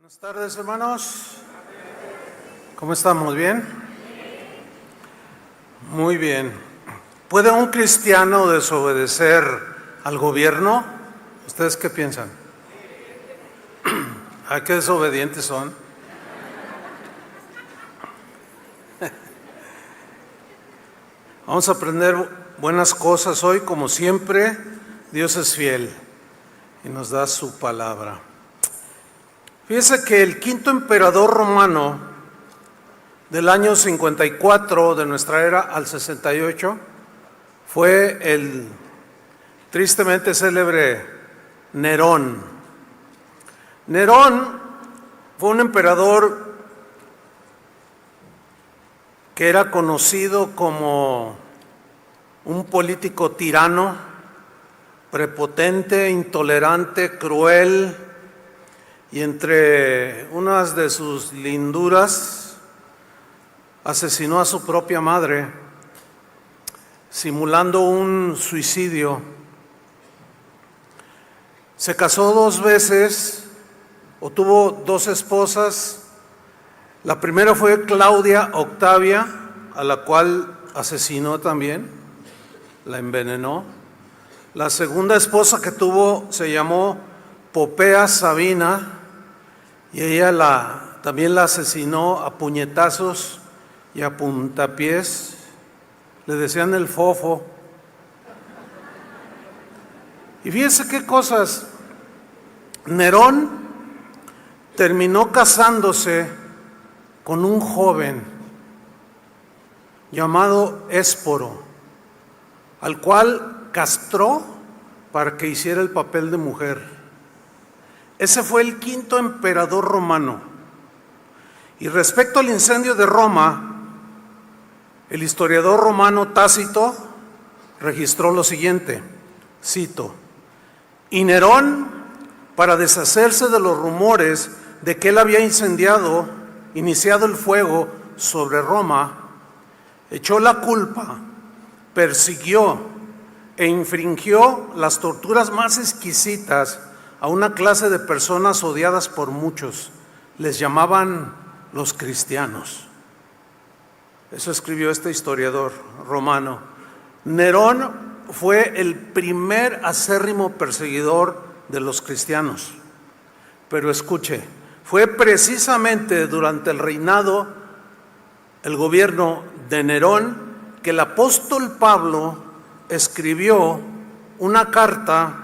Buenas tardes, hermanos. ¿Cómo estamos? ¿Bien? Muy bien. ¿Puede un cristiano desobedecer al gobierno? ¿Ustedes qué piensan? ¿A qué desobedientes son? Vamos a aprender buenas cosas hoy, como siempre. Dios es fiel y nos da su palabra. Fíjese que el quinto emperador romano del año 54 de nuestra era al 68 fue el tristemente célebre Nerón. Nerón fue un emperador que era conocido como un político tirano, prepotente, intolerante, cruel, y entre unas de sus linduras asesinó a su propia madre, simulando un suicidio. Se casó 2 veces, o tuvo 2 esposas. La primera fue Claudia Octavia, a la cual asesinó también, la envenenó. La segunda esposa que tuvo se llamó Popea Sabina, y ella también la asesinó a puñetazos y a puntapiés. Le decían el fofo. Y fíjense qué cosas. Nerón terminó casándose con un joven llamado Ésporo, al cual castró para que hiciera el papel de mujer. Ese fue el quinto emperador romano. Y respecto al incendio de Roma, el historiador romano Tácito registró lo siguiente, cito: y Nerón, para deshacerse de los rumores de que él había iniciado el fuego sobre Roma, echó la culpa, persiguió e infringió las torturas más exquisitas a una clase de personas odiadas por muchos. Les llamaban los cristianos. Eso escribió este historiador romano. Nerón fue el primer acérrimo perseguidor de los cristianos. Pero escuche, fue precisamente durante el gobierno de Nerón, que el apóstol Pablo escribió una carta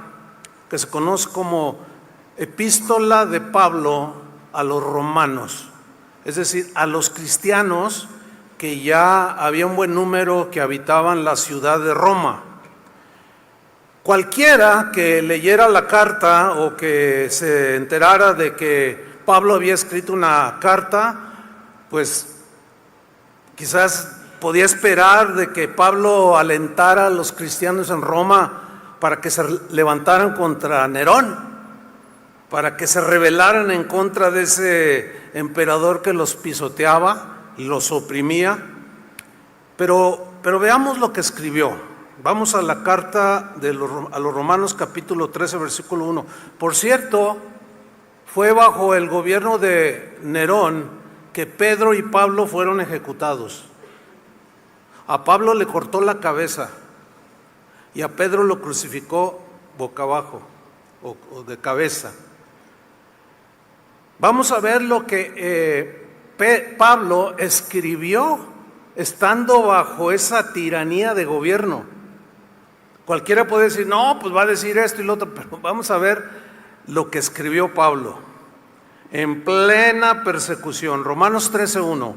que se conoce como Epístola de Pablo a los romanos, es decir, a los cristianos que ya había un buen número que habitaban la ciudad de Roma. Cualquiera que leyera la carta o que se enterara de que Pablo había escrito una carta, pues quizás podía esperar de que Pablo alentara a los cristianos en Roma para que se levantaran contra Nerón, para que se rebelaran en contra de ese emperador que los pisoteaba y los oprimía. Pero veamos lo que escribió. Vamos a la carta a los Romanos capítulo 13, versículo 1. Por cierto, fue bajo el gobierno de Nerón que Pedro y Pablo fueron ejecutados. A Pablo le cortó la cabeza y a Pedro lo crucificó boca abajo o de cabeza. Vamos a ver lo que Pablo escribió estando bajo esa tiranía de gobierno. Cualquiera puede decir, no, pues va a decir esto y lo otro, pero vamos a ver lo que escribió Pablo en plena persecución. Romanos 13:1,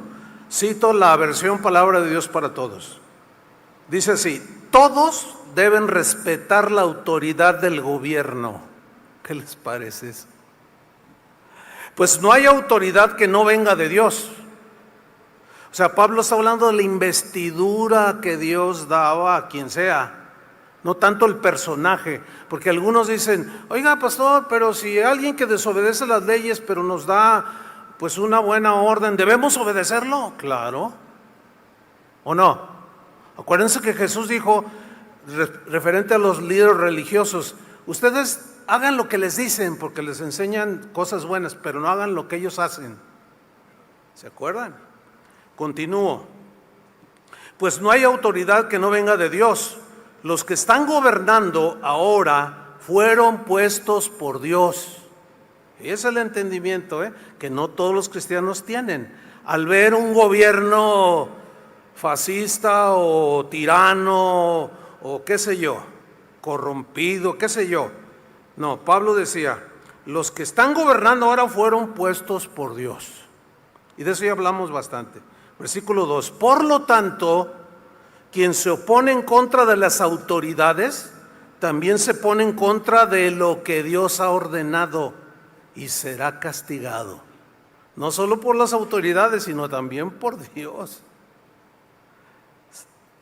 cito la versión Palabra de Dios para Todos. Dice así: todos deben respetar la autoridad del gobierno. ¿Qué les parece eso? Pues no hay autoridad que no venga de Dios. O sea, Pablo está hablando de la investidura que Dios daba a quien sea, no tanto el personaje, porque algunos dicen, oiga pastor, pero si alguien que desobedece las leyes pero nos da pues una buena orden, ¿debemos obedecerlo? Claro. ¿O no? Acuérdense que Jesús dijo referente a los líderes religiosos, ustedes hagan lo que les dicen, porque les enseñan cosas buenas, pero no hagan lo que ellos hacen. ¿Se acuerdan? Continúo. Pues no hay autoridad que no venga de Dios. Los que están gobernando ahora fueron puestos por Dios. Y ese es el entendimiento, que no todos los cristianos tienen. Al ver un gobierno fascista o tirano o qué sé yo, corrompido, qué sé yo. No, Pablo decía, los que están gobernando ahora fueron puestos por Dios. Y de eso ya hablamos bastante. Versículo 2, por lo tanto, quien se opone en contra de las autoridades, también se pone en contra de lo que Dios ha ordenado y será castigado. No solo por las autoridades, sino también por Dios.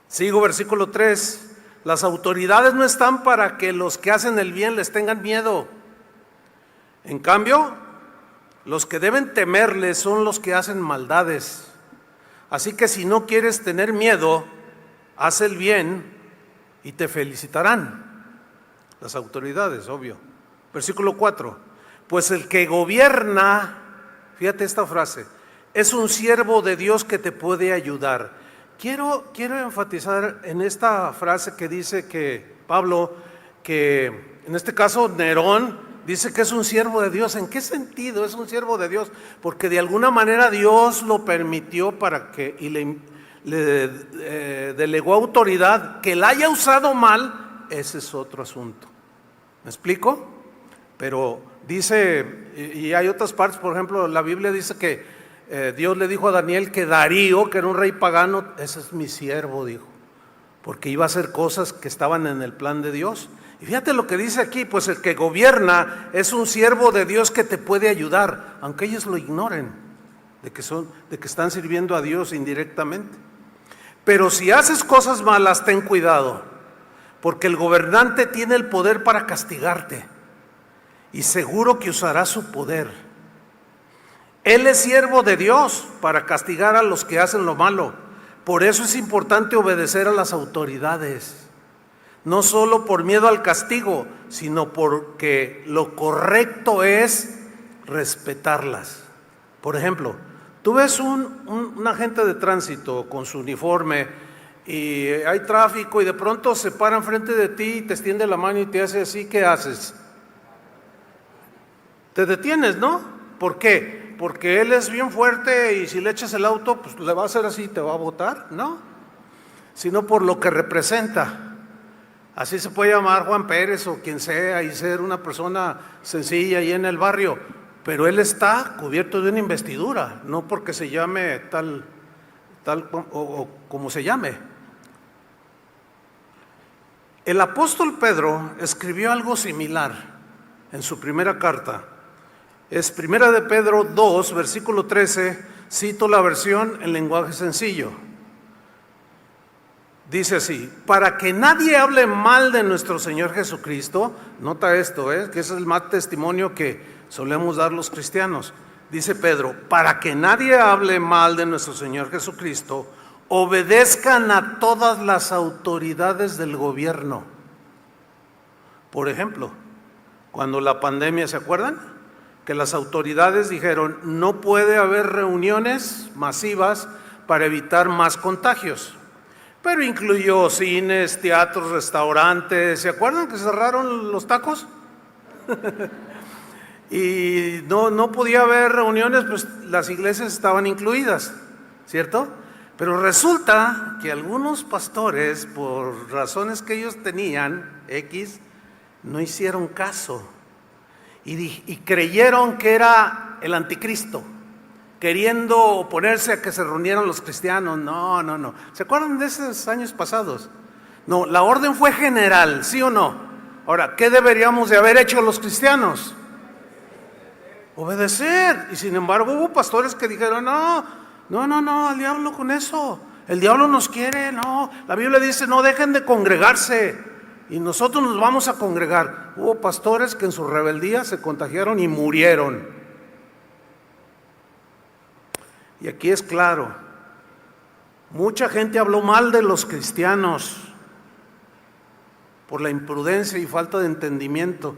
Sigo versículo 3. Las autoridades no están para que los que hacen el bien les tengan miedo. En cambio, los que deben temerles son los que hacen maldades. Así que si no quieres tener miedo, haz el bien y te felicitarán. Las autoridades, obvio. Versículo 4. Pues el que gobierna, fíjate esta frase, es un siervo de Dios que te puede ayudar. Quiero enfatizar en esta frase que dice que Pablo, que en este caso Nerón, dice que es un siervo de Dios. ¿En qué sentido es un siervo de Dios? Porque de alguna manera Dios lo permitió para que, y le delegó autoridad. Que la haya usado mal, ese es otro asunto. ¿Me explico? Pero dice, y hay otras partes, por ejemplo, la Biblia dice que Dios le dijo a Daniel que Darío, que era un rey pagano, ese es mi siervo, dijo, porque iba a hacer cosas que estaban en el plan de Dios. Y fíjate lo que dice aquí, pues el que gobierna es un siervo de Dios que te puede ayudar, aunque ellos lo ignoren, de que están sirviendo a Dios indirectamente. Pero si haces cosas malas, ten cuidado, porque el gobernante tiene el poder para castigarte, y seguro que usará su poder. Él es siervo de Dios para castigar a los que hacen lo malo. Por eso es importante obedecer a las autoridades. No solo por miedo al castigo, sino porque lo correcto es respetarlas. Por ejemplo, tú ves un agente de tránsito con su uniforme y hay tráfico y de pronto se para enfrente de ti y te extiende la mano y te hace así, ¿qué haces? Te detienes, ¿no? ¿Por qué? Porque él es bien fuerte y si le echas el auto, pues le va a hacer así y te va a botar, ¿no? Sino por lo que representa. Así se puede llamar Juan Pérez o quien sea y ser una persona sencilla ahí en el barrio, pero él está cubierto de una investidura, no porque se llame tal o como se llame. El apóstol Pedro escribió algo similar en su primera carta. Es primera de Pedro 2, versículo 13, cito la versión en lenguaje sencillo. Dice así, para que nadie hable mal de nuestro Señor Jesucristo, nota esto, que ese es el más testimonio que solemos dar los cristianos. Dice Pedro, para que nadie hable mal de nuestro Señor Jesucristo, obedezcan a todas las autoridades del gobierno. Por ejemplo, cuando la pandemia, ¿se acuerdan? Que las autoridades dijeron, no puede haber reuniones masivas para evitar más contagios. Pero incluyó cines, teatros, restaurantes. ¿Se acuerdan que cerraron los tacos? Y no podía haber reuniones, pues las iglesias estaban incluidas, ¿cierto? Pero resulta que algunos pastores, por razones que ellos tenían, no hicieron caso. Y creyeron que era el anticristo, queriendo oponerse a que se reunieran los cristianos. No. ¿Se acuerdan de esos años pasados? No, la orden fue general, ¿sí o no? Ahora, ¿qué deberíamos de haber hecho los cristianos? Obedecer. Y sin embargo hubo pastores que dijeron, no, al diablo con eso. El diablo nos quiere, no. La Biblia dice, no dejen de congregarse. Y nosotros nos vamos a congregar. Hubo pastores que en su rebeldía se contagiaron y murieron. Y aquí es claro, mucha gente habló mal de los cristianos por la imprudencia y falta de entendimiento.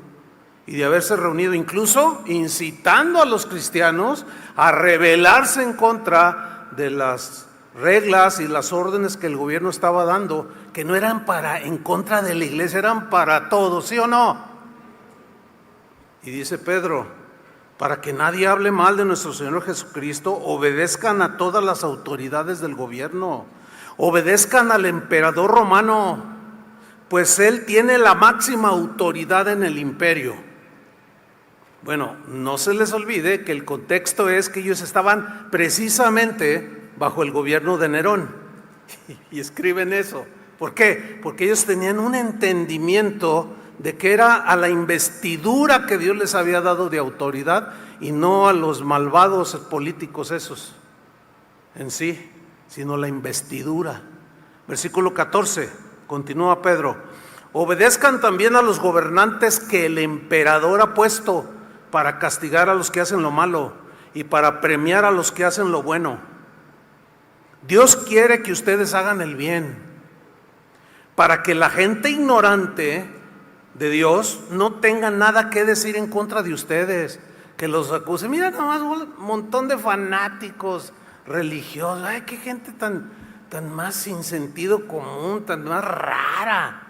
y de haberse reunido, incluso incitando a los cristianos a rebelarse en contra de las reglas y las órdenes que el gobierno estaba dando, que no eran en contra de la iglesia, eran para todos, ¿sí o no? Y dice Pedro, para que nadie hable mal de nuestro Señor Jesucristo, obedezcan a todas las autoridades del gobierno, obedezcan al emperador romano, pues él tiene la máxima autoridad en el imperio. Bueno, no se les olvide que el contexto es que ellos estaban precisamente bajo el gobierno de Nerón. Y escriben eso. ¿Por qué? Porque ellos tenían un entendimiento de que era a la investidura que Dios les había dado de autoridad y no a los malvados políticos esos en sí, sino la investidura. Versículo 14, continúa Pedro. Obedezcan también a los gobernantes que el emperador ha puesto para castigar a los que hacen lo malo y para premiar a los que hacen lo bueno. Dios quiere que ustedes hagan el bien, para que la gente ignorante de Dios no tenga nada que decir en contra de ustedes, que los acuse. Mira nomás un montón de fanáticos religiosos, ay, qué gente tan más sin sentido común, tan más rara.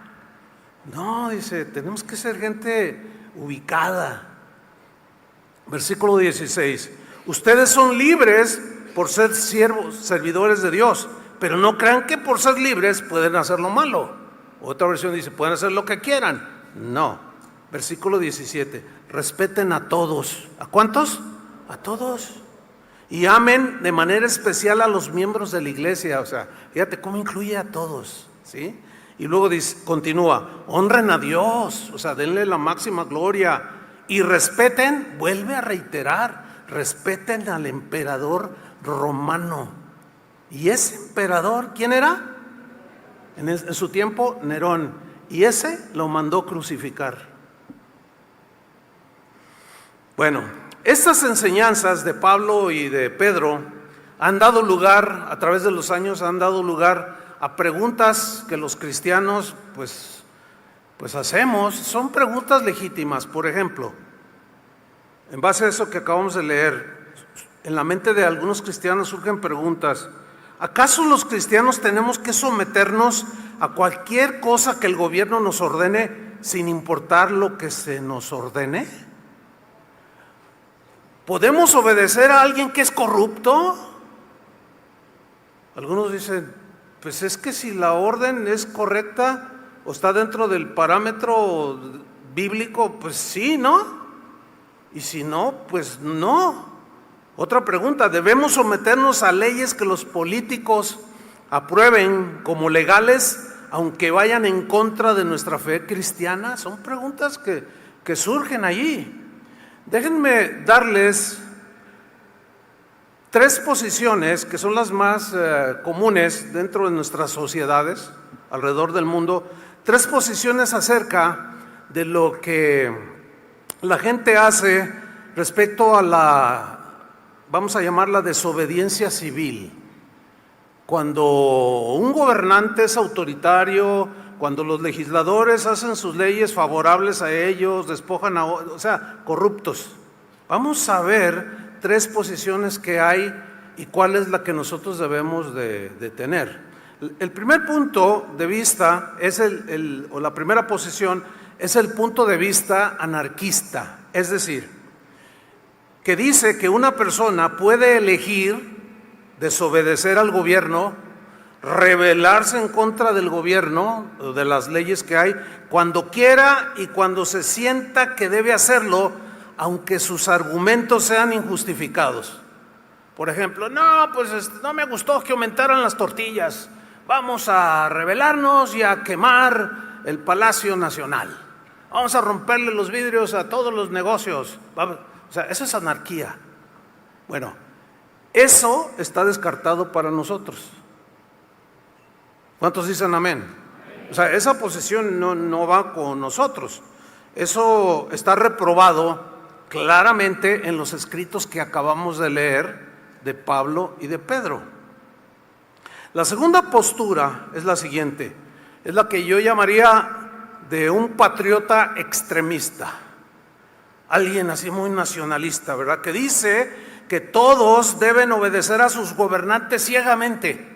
No, dice, tenemos que ser gente ubicada. Versículo 16, ustedes son libres por ser siervos, servidores de Dios, pero no crean que por ser libres pueden hacer lo malo. Otra versión dice, pueden hacer lo que quieran. No. Versículo 17, respeten a todos. ¿A cuántos? A todos. Y amen de manera especial a los miembros de la iglesia. O sea, fíjate cómo incluye a todos, ¿sí? Y luego dice, continúa, honren a Dios, o sea, denle la máxima gloria. Y respeten, vuelve a reiterar, respeten al emperador romano. ¿Y ese emperador quién era? En su tiempo, Nerón. Y ese lo mandó crucificar. Bueno, estas enseñanzas de Pablo y de Pedro han dado lugar, a través de los años, han dado lugar a preguntas que los cristianos pues hacemos. Son preguntas legítimas. Por ejemplo, en base a eso que acabamos de leer, en la mente de algunos cristianos surgen preguntas. ¿Acaso los cristianos tenemos que someternos a cualquier cosa que el gobierno nos ordene sin importar lo que se nos ordene? ¿Podemos obedecer a alguien que es corrupto? Algunos dicen, pues es que si la orden es correcta o está dentro del parámetro bíblico, pues sí, ¿no? Y si no, pues no. Otra pregunta, ¿debemos someternos a leyes que los políticos aprueben como legales, aunque vayan en contra de nuestra fe cristiana? Son preguntas que surgen allí. Déjenme darles tres posiciones que son las más comunes dentro de nuestras sociedades alrededor del mundo. Tres posiciones acerca de lo que la gente hace respecto a la, vamos a llamarla desobediencia civil. Cuando un gobernante es autoritario, cuando los legisladores hacen sus leyes favorables a ellos, despojan a, o sea, corruptos. Vamos a ver tres posiciones que hay y cuál es la que nosotros debemos de tener. El primer punto de vista es o la primera posición es el punto de vista anarquista, es decir, que dice que una persona puede elegir desobedecer al gobierno, rebelarse en contra del gobierno, de las leyes que hay, cuando quiera y cuando se sienta que debe hacerlo, aunque sus argumentos sean injustificados. Por ejemplo, no, pues no me gustó que aumentaran las tortillas, vamos a rebelarnos y a quemar el Palacio Nacional, vamos a romperle los vidrios a todos los negocios. O sea, eso es anarquía. Bueno, eso está descartado para nosotros. ¿Cuántos dicen amén? O sea, esa posición no va con nosotros. Eso está reprobado claramente en los escritos que acabamos de leer de Pablo y de Pedro. La segunda postura es la siguiente, es la que yo llamaría de un patriota extremista. alguien así muy nacionalista, ¿verdad? Que dice que todos deben obedecer a sus gobernantes ciegamente,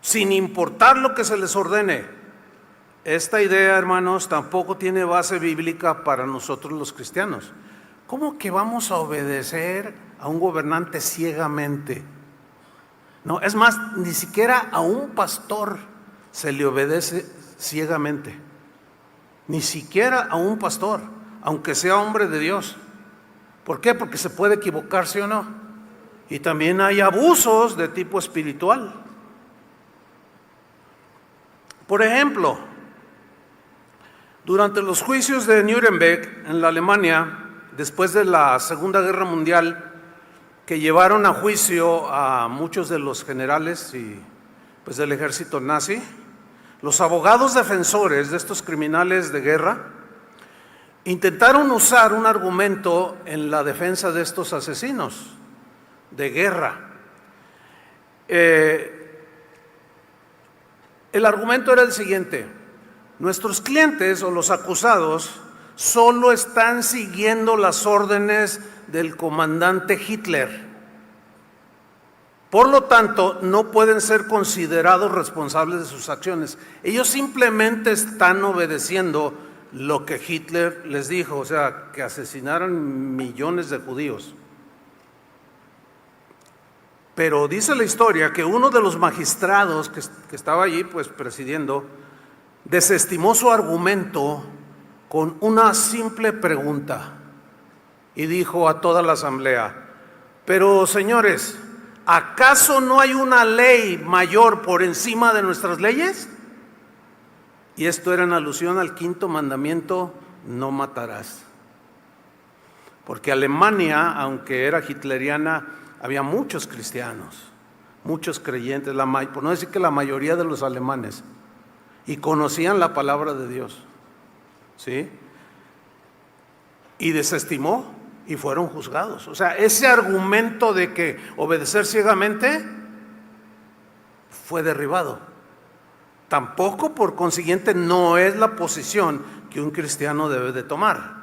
sin importar lo que se les ordene. Esta idea, hermanos, tampoco tiene base bíblica para nosotros los cristianos. ¿Cómo que vamos a obedecer a un gobernante ciegamente? No, es más, ni siquiera a un pastor se le obedece ciegamente. Ni siquiera a un pastor, aunque sea hombre de Dios. ¿Por qué? Porque se puede equivocar, ¿sí o no? Y también hay abusos de tipo espiritual. Por ejemplo, durante los juicios de Nuremberg en la Alemania, después de la Segunda Guerra Mundial, que llevaron a juicio a muchos de los generales y pues del ejército nazi, los abogados defensores de estos criminales de guerra intentaron usar un argumento en la defensa de estos asesinos de guerra. El argumento era el siguiente: nuestros clientes o los acusados solo están siguiendo las órdenes del comandante Hitler. Por lo tanto, no pueden ser considerados responsables de sus acciones. Ellos simplemente están obedeciendo lo que Hitler les dijo, o sea, que asesinaran millones de judíos. Pero dice la historia que uno de los magistrados que estaba allí, pues presidiendo, desestimó su argumento con una simple pregunta y dijo a toda la asamblea: pero señores, ¿acaso no hay una ley mayor por encima de nuestras leyes? Y esto era en alusión al quinto mandamiento: no matarás. Porque Alemania, aunque era hitleriana, había muchos cristianos, muchos creyentes, por no decir que la mayoría de los alemanes, y conocían la palabra de Dios, ¿sí? Y desestimó y fueron juzgados. O sea, ese argumento de que obedecer ciegamente fue derribado. Tampoco, por consiguiente, no es la posición que un cristiano debe de tomar.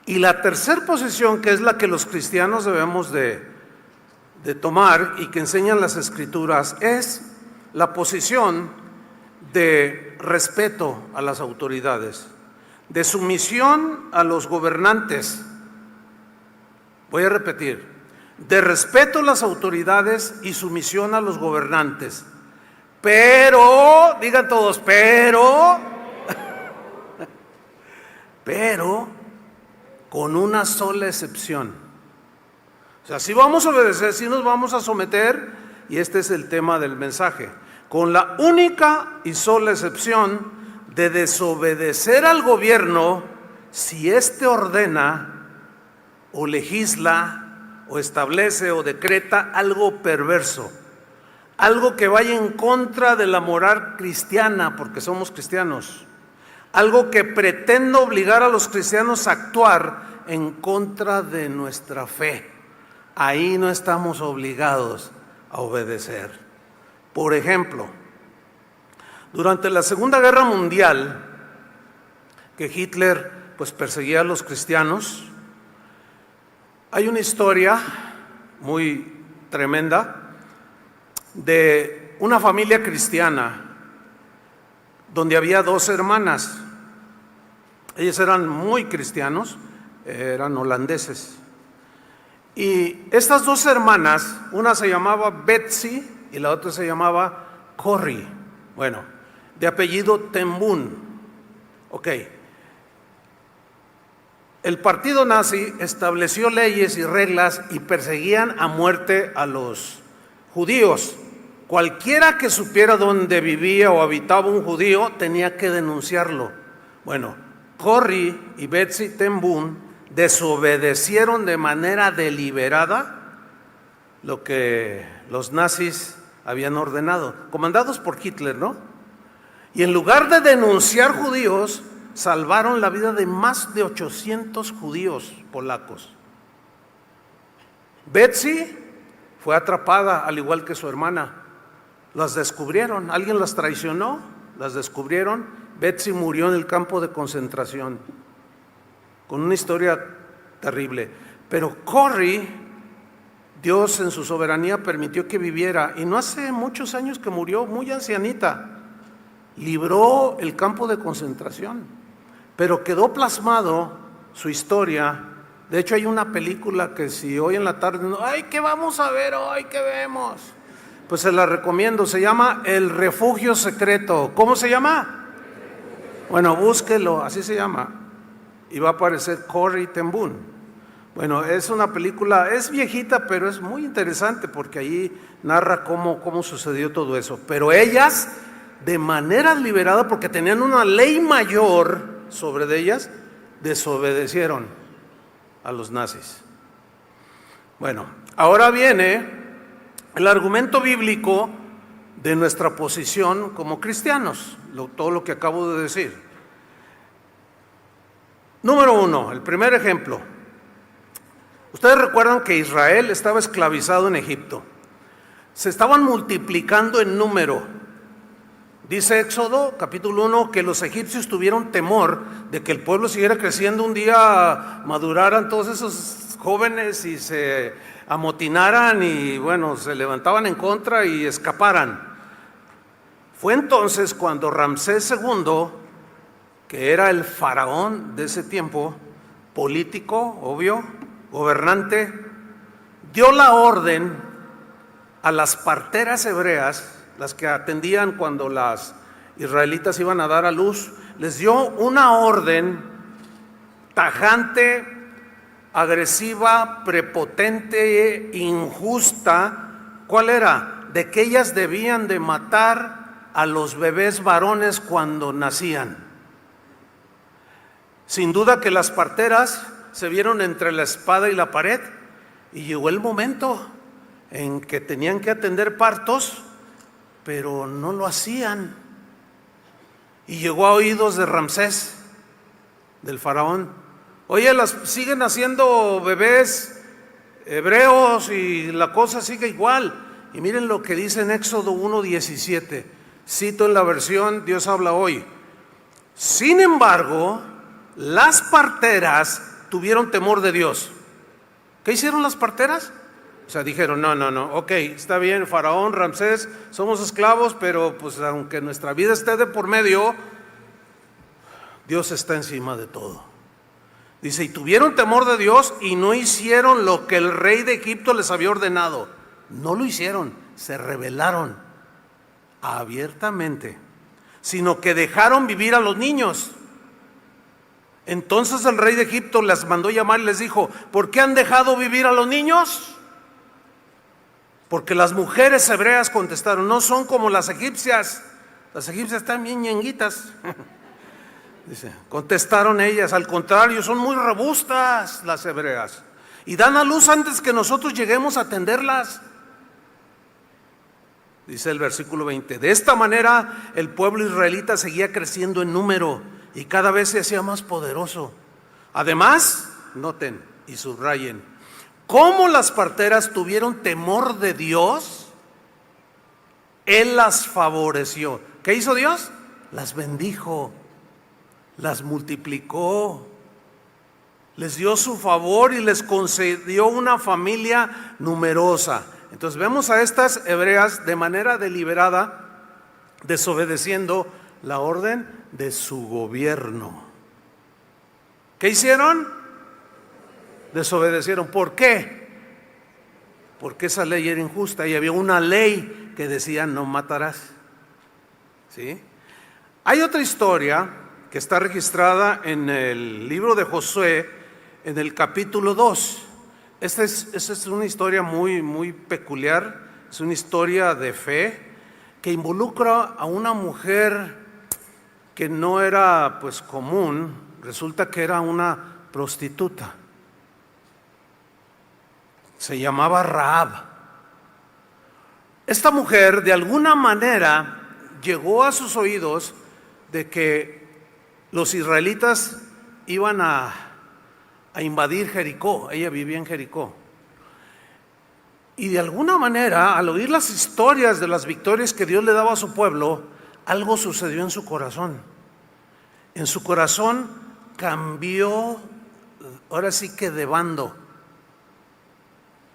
Y la tercera posición, que es la que los cristianos debemos de tomar y que enseñan las Escrituras, es la posición de respeto a las autoridades, de sumisión a los gobernantes. Voy a repetir: de respeto a las autoridades y sumisión a los gobernantes. Pero, digan todos, pero con una sola excepción. O sea, si vamos a obedecer, si nos vamos a someter, y este es el tema del mensaje, con la única y sola excepción de desobedecer al gobierno si éste ordena o legisla o establece o decreta algo perverso, algo que vaya en contra de la moral cristiana, porque somos cristianos, algo que pretenda obligar a los cristianos a actuar en contra de nuestra fe. Ahí no estamos obligados a obedecer. Por ejemplo, durante la Segunda Guerra Mundial, que Hitler pues perseguía a los cristianos, hay una historia muy tremenda de una familia cristiana donde había dos hermanas. Ellos eran muy cristianos, eran holandeses. Y estas dos hermanas, una se llamaba Betsy y la otra se llamaba Corrie, bueno, de apellido Ten Boom. Ok. El partido nazi estableció leyes y reglas y perseguían a muerte a los judíos. Cualquiera que supiera dónde vivía o habitaba un judío tenía que denunciarlo. Bueno, Corrie y Betsy Ten Boom desobedecieron de manera deliberada lo que los nazis habían ordenado, comandados por Hitler, ¿no? Y en lugar de denunciar judíos, salvaron la vida de más de 800 judíos polacos. Betsy fue atrapada, al igual que su hermana. Las descubrieron, alguien las traicionó, las descubrieron. Betsy murió en el campo de concentración. con una historia terrible. Pero Corrie, Dios en su soberanía permitió que viviera, y no hace muchos años que murió, muy ancianita. Libró el campo de concentración, pero quedó plasmado su historia. De hecho, hay una película que si hoy en la tarde, ¡ay, qué vamos a ver hoy! ¿Qué vemos? Pues se la recomiendo, se llama El Refugio Secreto. ¿Cómo se llama? Bueno, búsquelo, así se llama, y va a aparecer Corrie ten Boom. Bueno, es una película, es viejita, pero es muy interesante porque ahí narra cómo sucedió todo eso. Pero ellas, de manera deliberada, porque tenían una ley mayor sobre de ellas, desobedecieron a los nazis. Bueno, ahora viene el argumento bíblico de nuestra posición como cristianos, todo lo que acabo de decir. Número 1, el primer ejemplo. Ustedes recuerdan que Israel estaba esclavizado en Egipto. Se estaban multiplicando en número. Dice Éxodo, capítulo 1, que los egipcios tuvieron temor de que el pueblo siguiera creciendo. Un día maduraran todos esos jóvenes y se amotinaran y bueno, se levantaban en contra y escaparan. Fue entonces cuando Ramsés II, que era el faraón de ese tiempo, político, obvio, gobernante, dio la orden a las parteras hebreas, las que atendían cuando las israelitas iban a dar a luz, les dio una orden tajante, agresiva, prepotente, injusta. ¿Cuál era? De que ellas debían de matar a los bebés varones cuando nacían. Sin duda que las parteras se vieron entre la espada y la pared, y llegó el momento en que tenían que atender partos, pero no lo hacían. Y llegó a oídos de Ramsés, del faraón. Oye, las siguen haciendo bebés hebreos y la cosa sigue igual. Y miren lo que dice en Éxodo 1:17. Cito en la versión Dios habla hoy. Sin embargo, las parteras tuvieron temor de Dios. ¿Qué hicieron las parteras? O sea, dijeron, no, ok, está bien, faraón, Ramsés, somos esclavos, pero pues aunque nuestra vida esté de por medio, Dios está encima de todo. Dice, y tuvieron temor de Dios y no hicieron lo que el rey de Egipto les había ordenado. No lo hicieron, se rebelaron abiertamente, sino que dejaron vivir a los niños. Entonces el rey de Egipto las mandó llamar y les dijo, ¿por qué han dejado vivir a los niños? Porque las mujeres hebreas contestaron, no son como las egipcias están bien ñenguitas. Dice, contestaron ellas, al contrario, son muy robustas las hebreas y dan a luz antes que nosotros lleguemos a atenderlas. Dice el versículo 20, de esta manera el pueblo israelita seguía creciendo en número y cada vez se hacía más poderoso. Además, noten y subrayen, cómo las parteras tuvieron temor de Dios, Él las favoreció. ¿Qué hizo Dios? Las bendijo, las multiplicó, les dio su favor y les concedió una familia numerosa. Entonces vemos a estas hebreas de manera deliberada desobedeciendo la orden de su gobierno. ¿Qué hicieron? Desobedecieron. ¿Por qué? Porque esa ley era injusta y había una ley que decía no matarás. ¿Sí? Hay otra historia que está registrada en el libro de Josué, en el capítulo 2. Esta es una historia muy peculiar, es una historia de fe que involucra a una mujer que no era pues común, resulta que era una prostituta. Se llamaba Rahab. Esta mujer de alguna manera llegó a sus oídos de que los israelitas iban a invadir Jericó. Ella vivía en Jericó. Y de alguna manera, al oír las historias de las victorias que Dios le daba a su pueblo, algo sucedió en su corazón. En su corazón cambió ahora sí que de bando.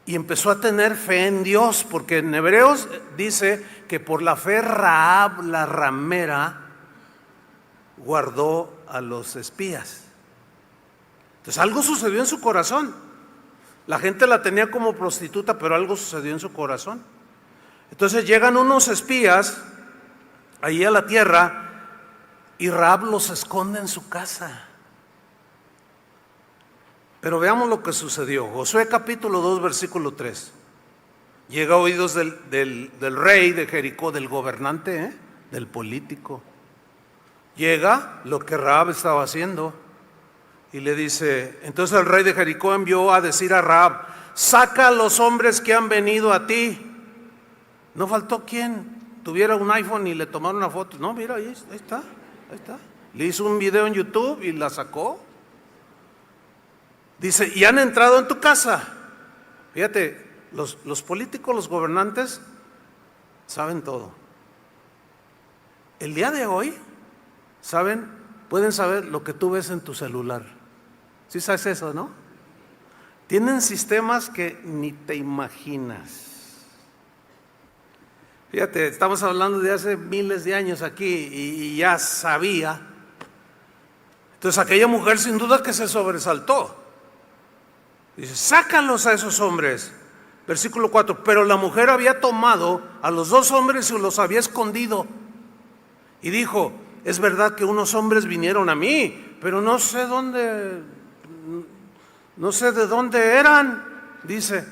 Y empezó a tener fe en Dios, porque en Hebreos dice que por la fe Rahab la ramera guardó a los espías. Entonces algo sucedió en su corazón. La gente la tenía como prostituta, pero algo sucedió en su corazón. Entonces llegan unos espías ahí a la tierra y Rahab los esconde en su casa. Pero veamos lo que sucedió. Josué capítulo 2 versículo 3. Llega a oídos del rey de Jericó, del gobernante, del político. Llega lo que Rahab estaba haciendo y le dice, entonces el rey de Jericó envió a decir a Rahab, saca a los hombres que han venido a ti. No faltó quien tuviera un iPhone y le tomaron una foto. No, mira, ahí está. Le hizo un video en YouTube y la sacó. Dice, y han entrado en tu casa. Fíjate, los políticos, los gobernantes saben todo. El día de hoy pueden saber lo que tú ves en tu celular. ¿Sí sabes eso, no? Tienen sistemas que ni te imaginas. Fíjate, estamos hablando de hace miles de años aquí y ya sabía. Entonces aquella mujer sin duda que se sobresaltó. Dice, sácalos a esos hombres. Versículo 4, pero la mujer había tomado a los 2 hombres y los había escondido. Y dijo, es verdad que unos hombres vinieron a mí, pero no sé de dónde eran, dice.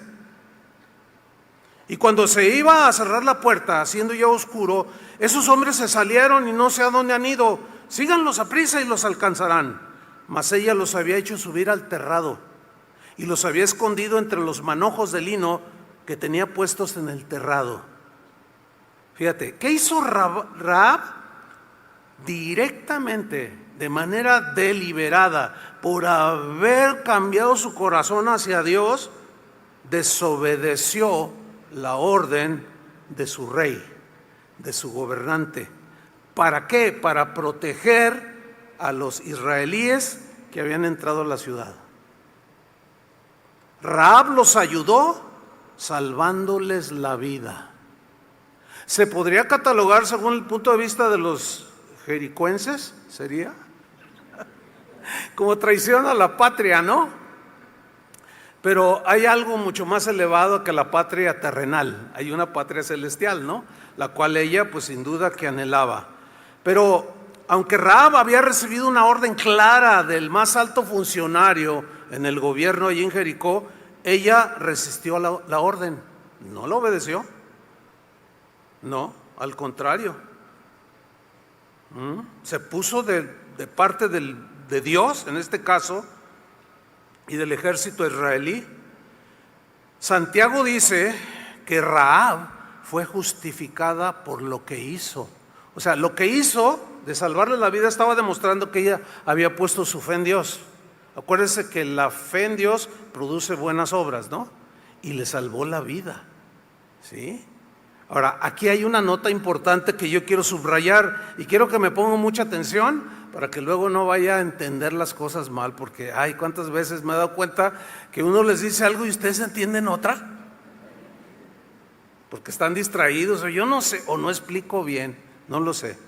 Y cuando se iba a cerrar la puerta, siendo ya oscuro, esos hombres se salieron y no sé a dónde han ido. Síganlos aprisa y los alcanzarán. Mas ella los había hecho subir al terrado y los había escondido entre los manojos de lino que tenía puestos en el terrado. Fíjate, ¿qué hizo Rahab? Directamente, de manera deliberada, por haber cambiado su corazón hacia Dios, desobedeció la orden de su rey, de su gobernante. ¿Para qué? Para proteger a los israelíes que habían entrado a la ciudad. Rahab los ayudó salvándoles la vida. ¿Se podría catalogar según el punto de vista de los jericuenses? ¿Sería? Como traición a la patria, ¿no? Pero hay algo mucho más elevado que la patria terrenal. Hay una patria celestial, ¿no? La cual ella, pues sin duda que anhelaba. Pero aunque Rahab había recibido una orden clara del más alto funcionario en el gobierno allí en Jericó, ella resistió la orden. No la obedeció. No, al contrario. Se puso de parte de Dios, en este caso, y del ejército israelí. Santiago dice que Rahab fue justificada por lo que hizo. O sea, lo que hizo de salvarle la vida estaba demostrando que ella había puesto su fe en Dios. Acuérdense que la fe en Dios produce buenas obras, ¿no? Y le salvó la vida, ¿sí? Ahora, aquí hay una nota importante que yo quiero subrayar y quiero que me pongan mucha atención para que luego no vaya a entender las cosas mal, porque ay, cuántas veces me he dado cuenta que uno les dice algo y ustedes entienden otra, porque están distraídos, o yo no sé, o no explico bien, no lo sé,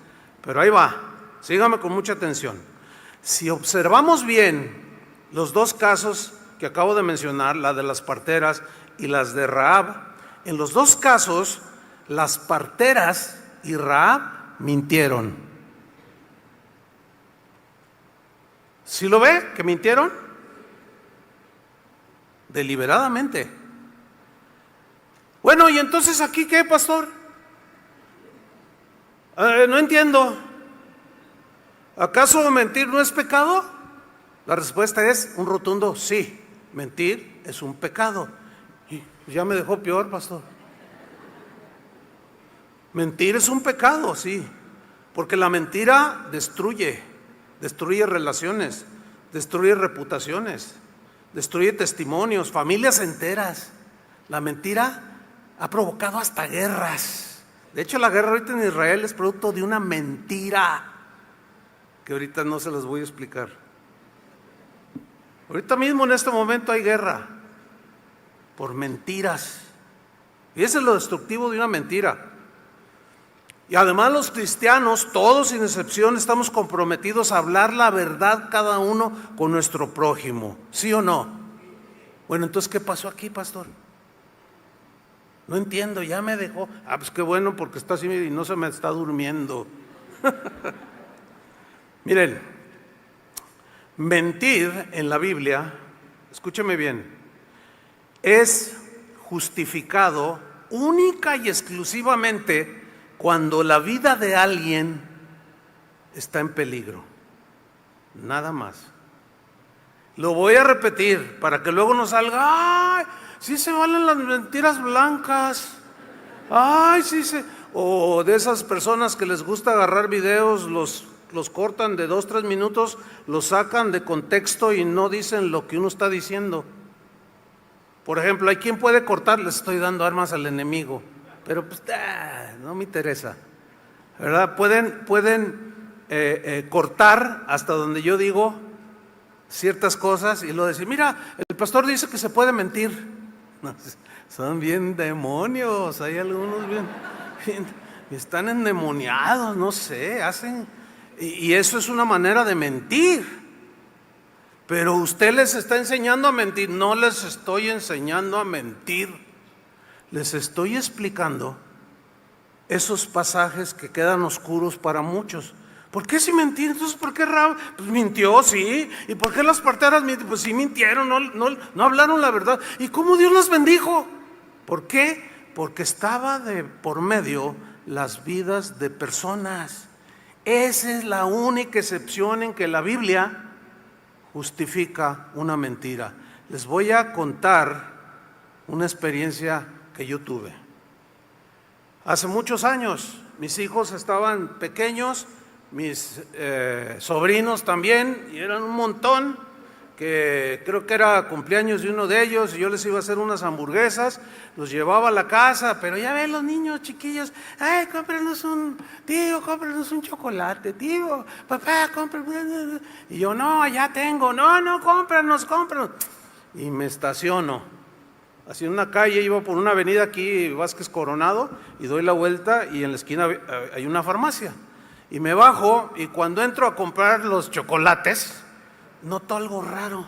pero ahí va, sígame con mucha atención. Si observamos bien los 2 casos que acabo de mencionar, la de las parteras y las de Rahab, en los 2 casos las parteras y Rahab mintieron. ¿Sí lo ve? ¿Que mintieron? Deliberadamente. Bueno, ¿y entonces aquí qué, pastor? No entiendo. ¿Acaso mentir no es pecado? La respuesta es un rotundo sí. Mentir es un pecado. Y ya me dejó peor, pastor. Mentir es un pecado, sí, porque la mentira destruye relaciones, destruye reputaciones, destruye testimonios, familias enteras. La mentira ha provocado hasta guerras. De hecho, la guerra ahorita en Israel es producto de una mentira que ahorita no se las voy a explicar. Ahorita mismo en este momento hay guerra por mentiras. Y ese es lo destructivo de una mentira. Y además los cristianos, todos sin excepción, estamos comprometidos a hablar la verdad cada uno con nuestro prójimo. ¿Sí o no? Bueno, entonces, ¿qué pasó aquí, pastor? No entiendo, ya me dejó. Pues qué bueno, porque está así y no se me está durmiendo. Miren, mentir en la Biblia, escúcheme bien, es justificado única y exclusivamente cuando la vida de alguien está en peligro. Nada más. Lo voy a repetir para que luego no salga, ¡ay! Sí se valen las mentiras blancas. ¡Ay, sí se! O de esas personas que les gusta agarrar videos, los cortan de 2-3 minutos, los sacan de contexto y no dicen lo que uno está diciendo. Por ejemplo, hay quien puede cortar, les estoy dando armas al enemigo, pero pues no me interesa, ¿verdad? Pueden cortar hasta donde yo digo ciertas cosas y luego decir, mira, el pastor dice que se puede mentir. No, son bien demonios, hay algunos bien están endemoniados, no sé, hacen, y eso es una manera de mentir. Pero usted les está enseñando a mentir. No les estoy enseñando a mentir. Les estoy explicando esos pasajes que quedan oscuros para muchos. ¿Por qué si mentir? Entonces, ¿por qué Rahab? Pues mintió, sí. ¿Y por qué las parteras mintieron? Pues sí mintieron, no hablaron la verdad. ¿Y cómo Dios las bendijo? ¿Por qué? Porque estaba de por medio las vidas de personas. Esa es la única excepción en que la Biblia justifica una mentira. Les voy a contar una experiencia que yo tuve. Hace muchos años, mis hijos estaban pequeños, mis sobrinos también, y eran un montón, que creo que era cumpleaños de uno de ellos, y yo les iba a hacer unas hamburguesas, los llevaba a la casa, pero ya ven los niños chiquillos, ay, cómpranos cómpranos un chocolate, tío, papá, cómpranos. Y yo, no, ya tengo, no, cómpranos. Y me estaciono, así en una calle, iba por una avenida aquí, Vázquez Coronado, y doy la vuelta, y en la esquina hay una farmacia. Y me bajo, y cuando entro a comprar los chocolates, noto algo raro.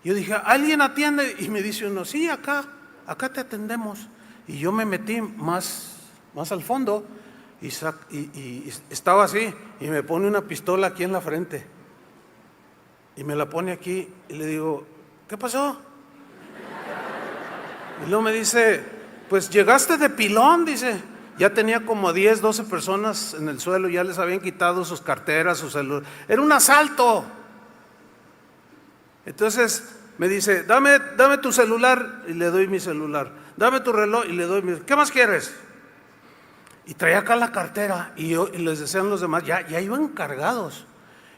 Yo dije, ¿alguien atiende? Y me dice uno, sí, acá te atendemos. Y yo me metí más al fondo y estaba así, y me pone una pistola aquí en la frente. Y me la pone aquí, y le digo, ¿qué pasó? Y luego me dice, pues llegaste de pilón, dice. Ya tenía como 10, 12 personas en el suelo, ya les habían quitado sus carteras, sus celulares. Era un asalto. Entonces me dice, dame tu celular, y le doy mi celular. Dame tu reloj, y le doy mi. ¿Qué más quieres? Y traía acá la cartera, y les decían los demás, ya iban cargados.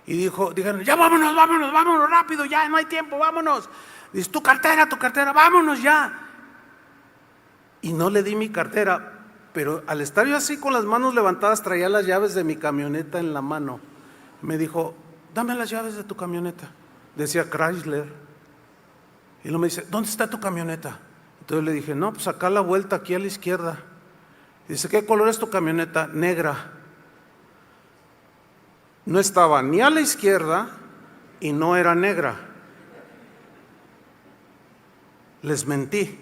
Y dijeron, ya vámonos rápido, ya no hay tiempo, vámonos. Dice, tu cartera, vámonos ya. Y no le di mi cartera, pero al estar yo así con las manos levantadas, traía las llaves de mi camioneta en la mano. Me dijo, dame las llaves de tu camioneta. Decía Chrysler. Y luego me dice, ¿dónde está tu camioneta? Entonces le dije, no, pues acá a la vuelta, aquí a la izquierda. Dice, ¿qué color es tu camioneta? Negra. No estaba ni a la izquierda y no era negra. Les mentí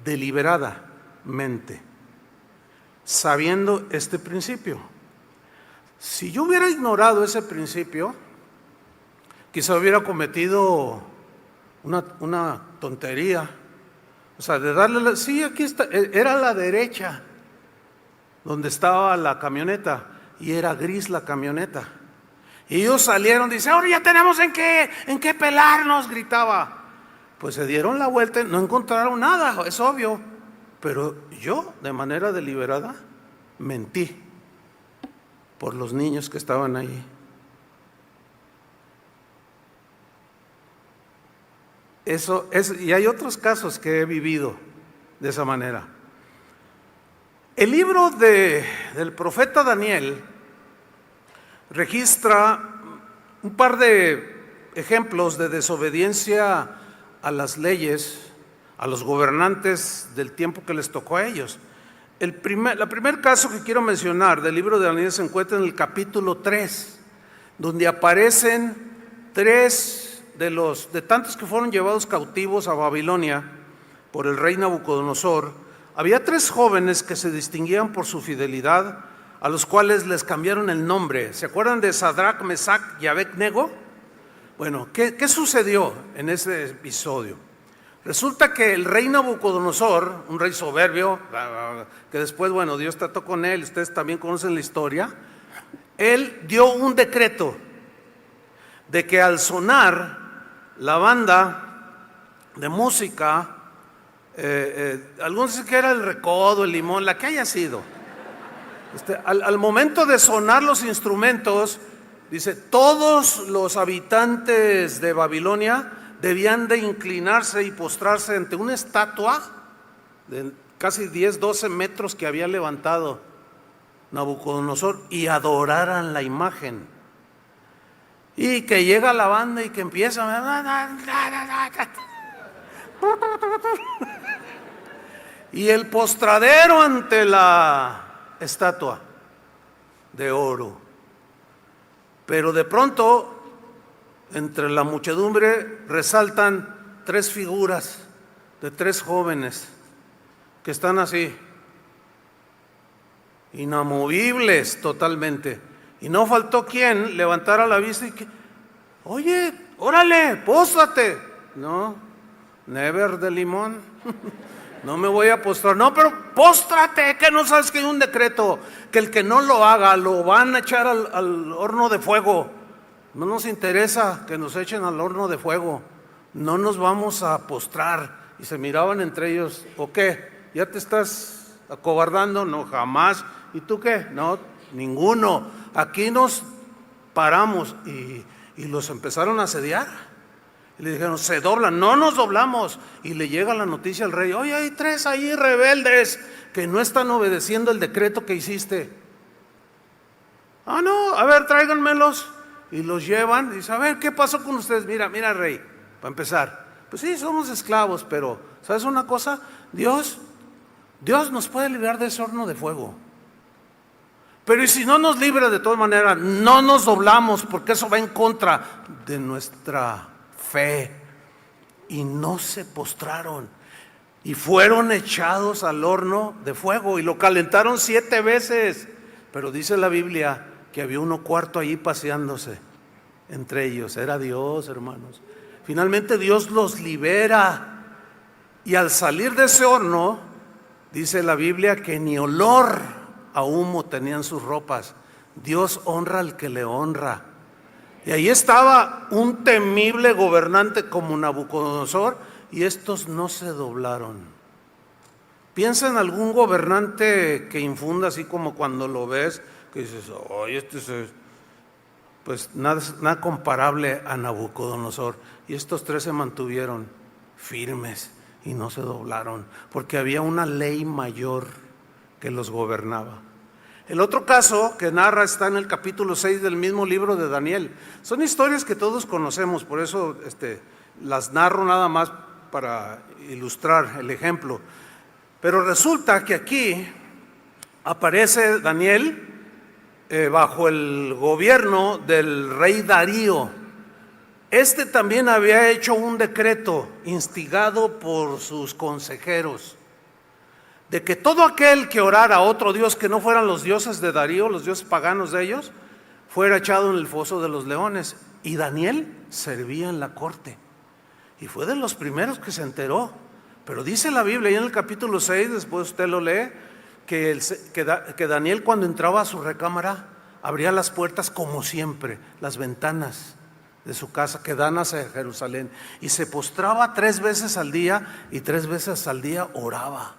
deliberadamente, sabiendo este principio. Si yo hubiera ignorado ese principio, quizá hubiera cometido una tontería. O sea, de darle, sí, aquí está, era a la derecha donde estaba la camioneta, y era gris la camioneta. Y ellos salieron, dice, ahora ya tenemos en qué pelarnos, gritaba. Pues se dieron la vuelta, no encontraron nada, es obvio. Pero yo, de manera deliberada, mentí por los niños que estaban ahí. Eso es, y hay otros casos que he vivido de esa manera. El libro del profeta Daniel registra un par de ejemplos de desobediencia a las leyes, a los gobernantes del tiempo que les tocó a ellos. El primer caso que quiero mencionar del libro de Daniel se encuentra en el capítulo 3, donde aparecen 3 de tantos que fueron llevados cautivos a Babilonia por el rey Nabucodonosor. Había 3 jóvenes que se distinguían por su fidelidad, a los cuales les cambiaron el nombre. ¿Se acuerdan de Sadrach, Mesach y Abed-nego? Bueno, ¿qué sucedió en ese episodio? Resulta que el rey Nabucodonosor, un rey soberbio, que después, bueno, Dios trató con él, ustedes también conocen la historia, él dio un decreto de que al sonar la banda de música, algunos dicen que era el Recodo, el Limón, la que haya sido, al momento de sonar los instrumentos, dice, todos los habitantes de Babilonia debían de inclinarse y postrarse ante una estatua de casi 10, 12 metros que había levantado Nabucodonosor y adoraran la imagen. Y que llega la banda y que empieza y el postradero ante la estatua de oro. Pero de pronto, entre la muchedumbre resaltan 3 figuras de 3 jóvenes que están así, inamovibles totalmente. Y no faltó quien levantara la vista y que, oye, órale, póstrate. No, never de Limón. No me voy a postrar. No, pero póstrate, que no sabes que hay un decreto, que el que no lo haga lo van a echar al horno de fuego. No nos interesa que nos echen al horno de fuego. No nos vamos a postrar. Y se miraban entre ellos, ¿o qué? ¿Ya te estás acobardando? No, jamás. ¿Y tú qué? No, ninguno. Aquí nos paramos y los empezaron a asediar. Y le dijeron, se doblan. No nos doblamos. Y le llega la noticia al rey, oye, hay 3 ahí rebeldes que no están obedeciendo el decreto que hiciste. Ah, no, a ver, tráiganmelos. Y los llevan y dice, a ver, ¿qué pasó con ustedes? Mira, rey, para empezar, pues sí, somos esclavos, pero ¿sabes una cosa? Dios nos puede librar de ese horno de fuego. Pero y si no nos libra, de todas maneras, no nos doblamos, porque eso va en contra de nuestra fe. Y no se postraron y fueron echados al horno de fuego y lo calentaron 7 veces. Pero dice la Biblia que había uno cuarto ahí paseándose entre ellos. Era Dios, hermanos. Finalmente Dios los libera, y al salir de ese horno, dice la Biblia que ni olor a humo tenían sus ropas. Dios honra al que le honra. Y ahí estaba un temible gobernante como Nabucodonosor, y estos no se doblaron. Piensa en algún gobernante que infunda así como cuando lo ves, que dices, oye, pues nada comparable a Nabucodonosor. Y estos 3 se mantuvieron firmes y no se doblaron, porque había una ley mayor que los gobernaba. El otro caso que narra está en el capítulo 6 del mismo libro de Daniel. Son historias que todos conocemos, por eso las narro nada más para ilustrar el ejemplo. Pero resulta que aquí aparece Daniel bajo el gobierno del rey Darío. Este también había hecho un decreto instigado por sus consejeros de que todo aquel que orara a otro dios que no fueran los dioses de Darío, los dioses paganos de ellos, fuera echado en el foso de los leones. Y Daniel servía en la corte y fue de los primeros que se enteró. Pero dice la Biblia, y en el capítulo 6, después usted lo lee, que Daniel, cuando entraba a su recámara, abría las puertas como siempre, las ventanas de su casa que dan hacia Jerusalén, y se postraba 3 veces al día, y 3 veces al día oraba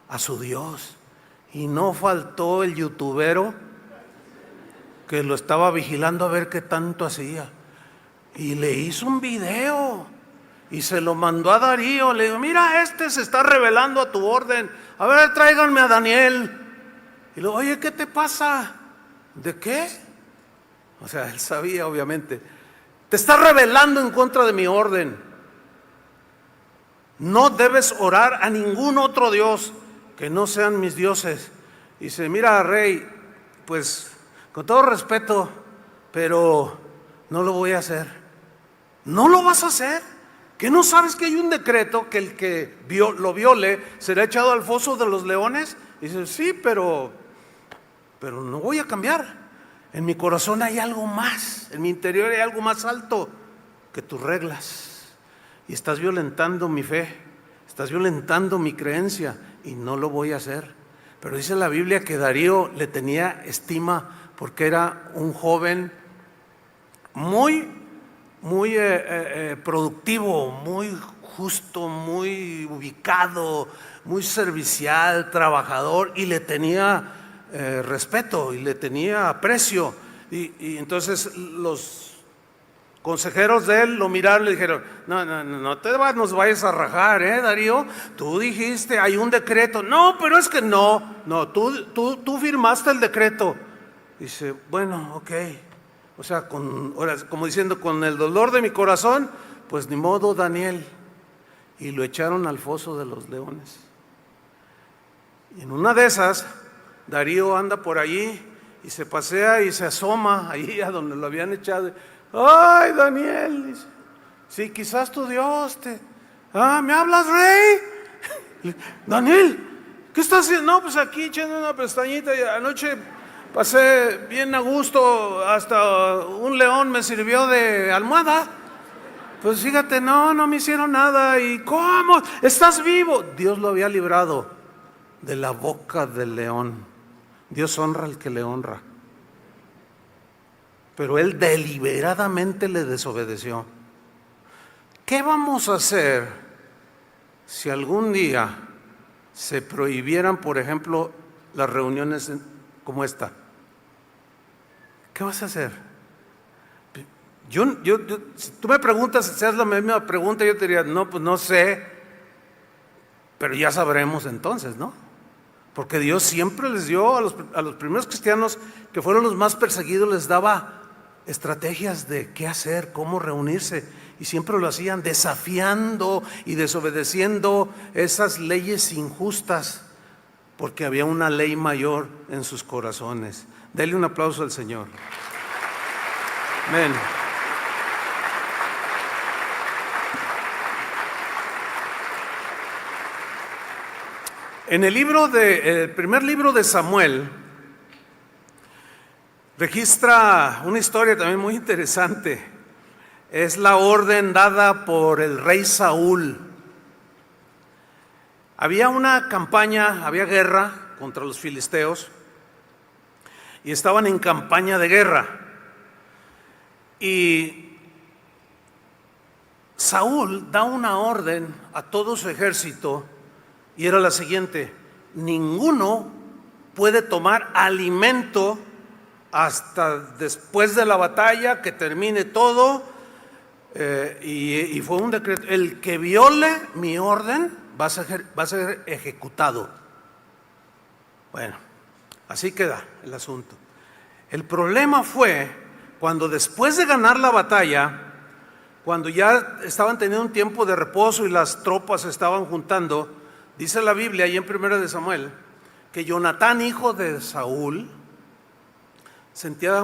a su Dios. Y no faltó el youtubero que lo estaba vigilando a ver qué tanto hacía, y le hizo un video y se lo mandó a Darío. Le dijo, mira, se está rebelando a tu orden, a ver, tráiganme a Daniel. Y luego, oye, ¿qué te pasa? ¿De qué? O sea, él sabía obviamente. Te estás rebelando en contra de mi orden. No debes orar a ningún otro Dios que no sean mis dioses. Y dice, mira, rey, pues con todo respeto, pero no lo voy a hacer. ¿No lo vas a hacer? ¿Que no sabes que hay un decreto que el que lo viole será echado al foso de los leones? Y dice, sí, pero no voy a cambiar. En mi corazón hay algo más, en mi interior hay algo más alto que tus reglas. Y estás violentando mi fe, estás violentando mi creencia y no lo voy a hacer. Pero dice la Biblia que Darío le tenía estima porque era un joven muy productivo, muy justo, muy ubicado, muy servicial, trabajador, y le tenía respeto y le tenía aprecio. Y entonces los consejeros de él lo miraron y le dijeron, no nos vayas a rajar, Darío, tú dijiste, hay un decreto. No, pero es que no, tú firmaste el decreto. Dice, bueno, ok. O sea, como diciendo, con el dolor de mi corazón, pues ni modo, Daniel. Y lo echaron al foso de los leones. Y en una de esas, Darío anda por allí y se pasea y se asoma ahí a donde lo habían echado. ¡Ay, Daniel! Dice, sí, quizás tu Dios ¿me hablas, rey? Daniel, ¿qué estás haciendo? No, pues aquí echando una pestañita y anoche pasé bien a gusto, hasta un león me sirvió de almohada. Pues fíjate, no me hicieron nada. ¿Y cómo? ¿Estás vivo? Dios lo había librado de la boca del león. Dios honra al que le honra. Pero él deliberadamente le desobedeció. ¿Qué vamos a hacer si algún día se prohibieran, por ejemplo, las reuniones como esta? ¿Qué vas a hacer? Si tú me preguntas, si haces la misma pregunta, yo te diría, no, pues no sé, pero ya sabremos entonces, ¿no? Porque Dios siempre les dio a los primeros cristianos, que fueron los más perseguidos, les daba estrategias de qué hacer, cómo reunirse, y siempre lo hacían desafiando y desobedeciendo esas leyes injustas, porque había una ley mayor en sus corazones. Dele un aplauso al Señor. Amén. En el primer libro de Samuel, registra una historia también muy interesante. Es la orden dada por el rey Saúl. Había una campaña, había guerra contra los filisteos y estaban en campaña de guerra. Y Saúl da una orden a todo su ejército y era la siguiente: ninguno puede tomar alimento hasta después de la batalla, que termine todo. Y fue un decreto: el que viole mi orden va a ser ejecutado. Bueno, así queda el asunto. El problema fue cuando, después de ganar la batalla, cuando ya estaban teniendo un tiempo de reposo y las tropas se estaban juntando, dice la Biblia ahí en 1 de Samuel que Jonatán, hijo de Saúl, se sentía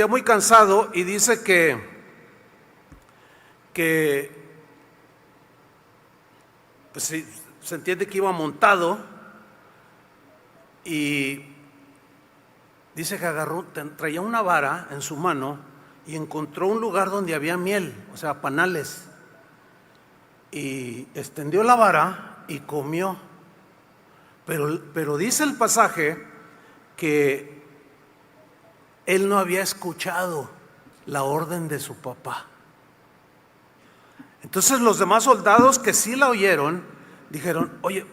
muy cansado y dice que pues se entiende que iba montado, y dice que traía una vara en su mano y encontró un lugar donde había miel, o sea, panales, y extendió la vara y comió. Pero dice el pasaje que él no había escuchado la orden de su papá. Entonces los demás soldados, que sí la oyeron, dijeron: oye,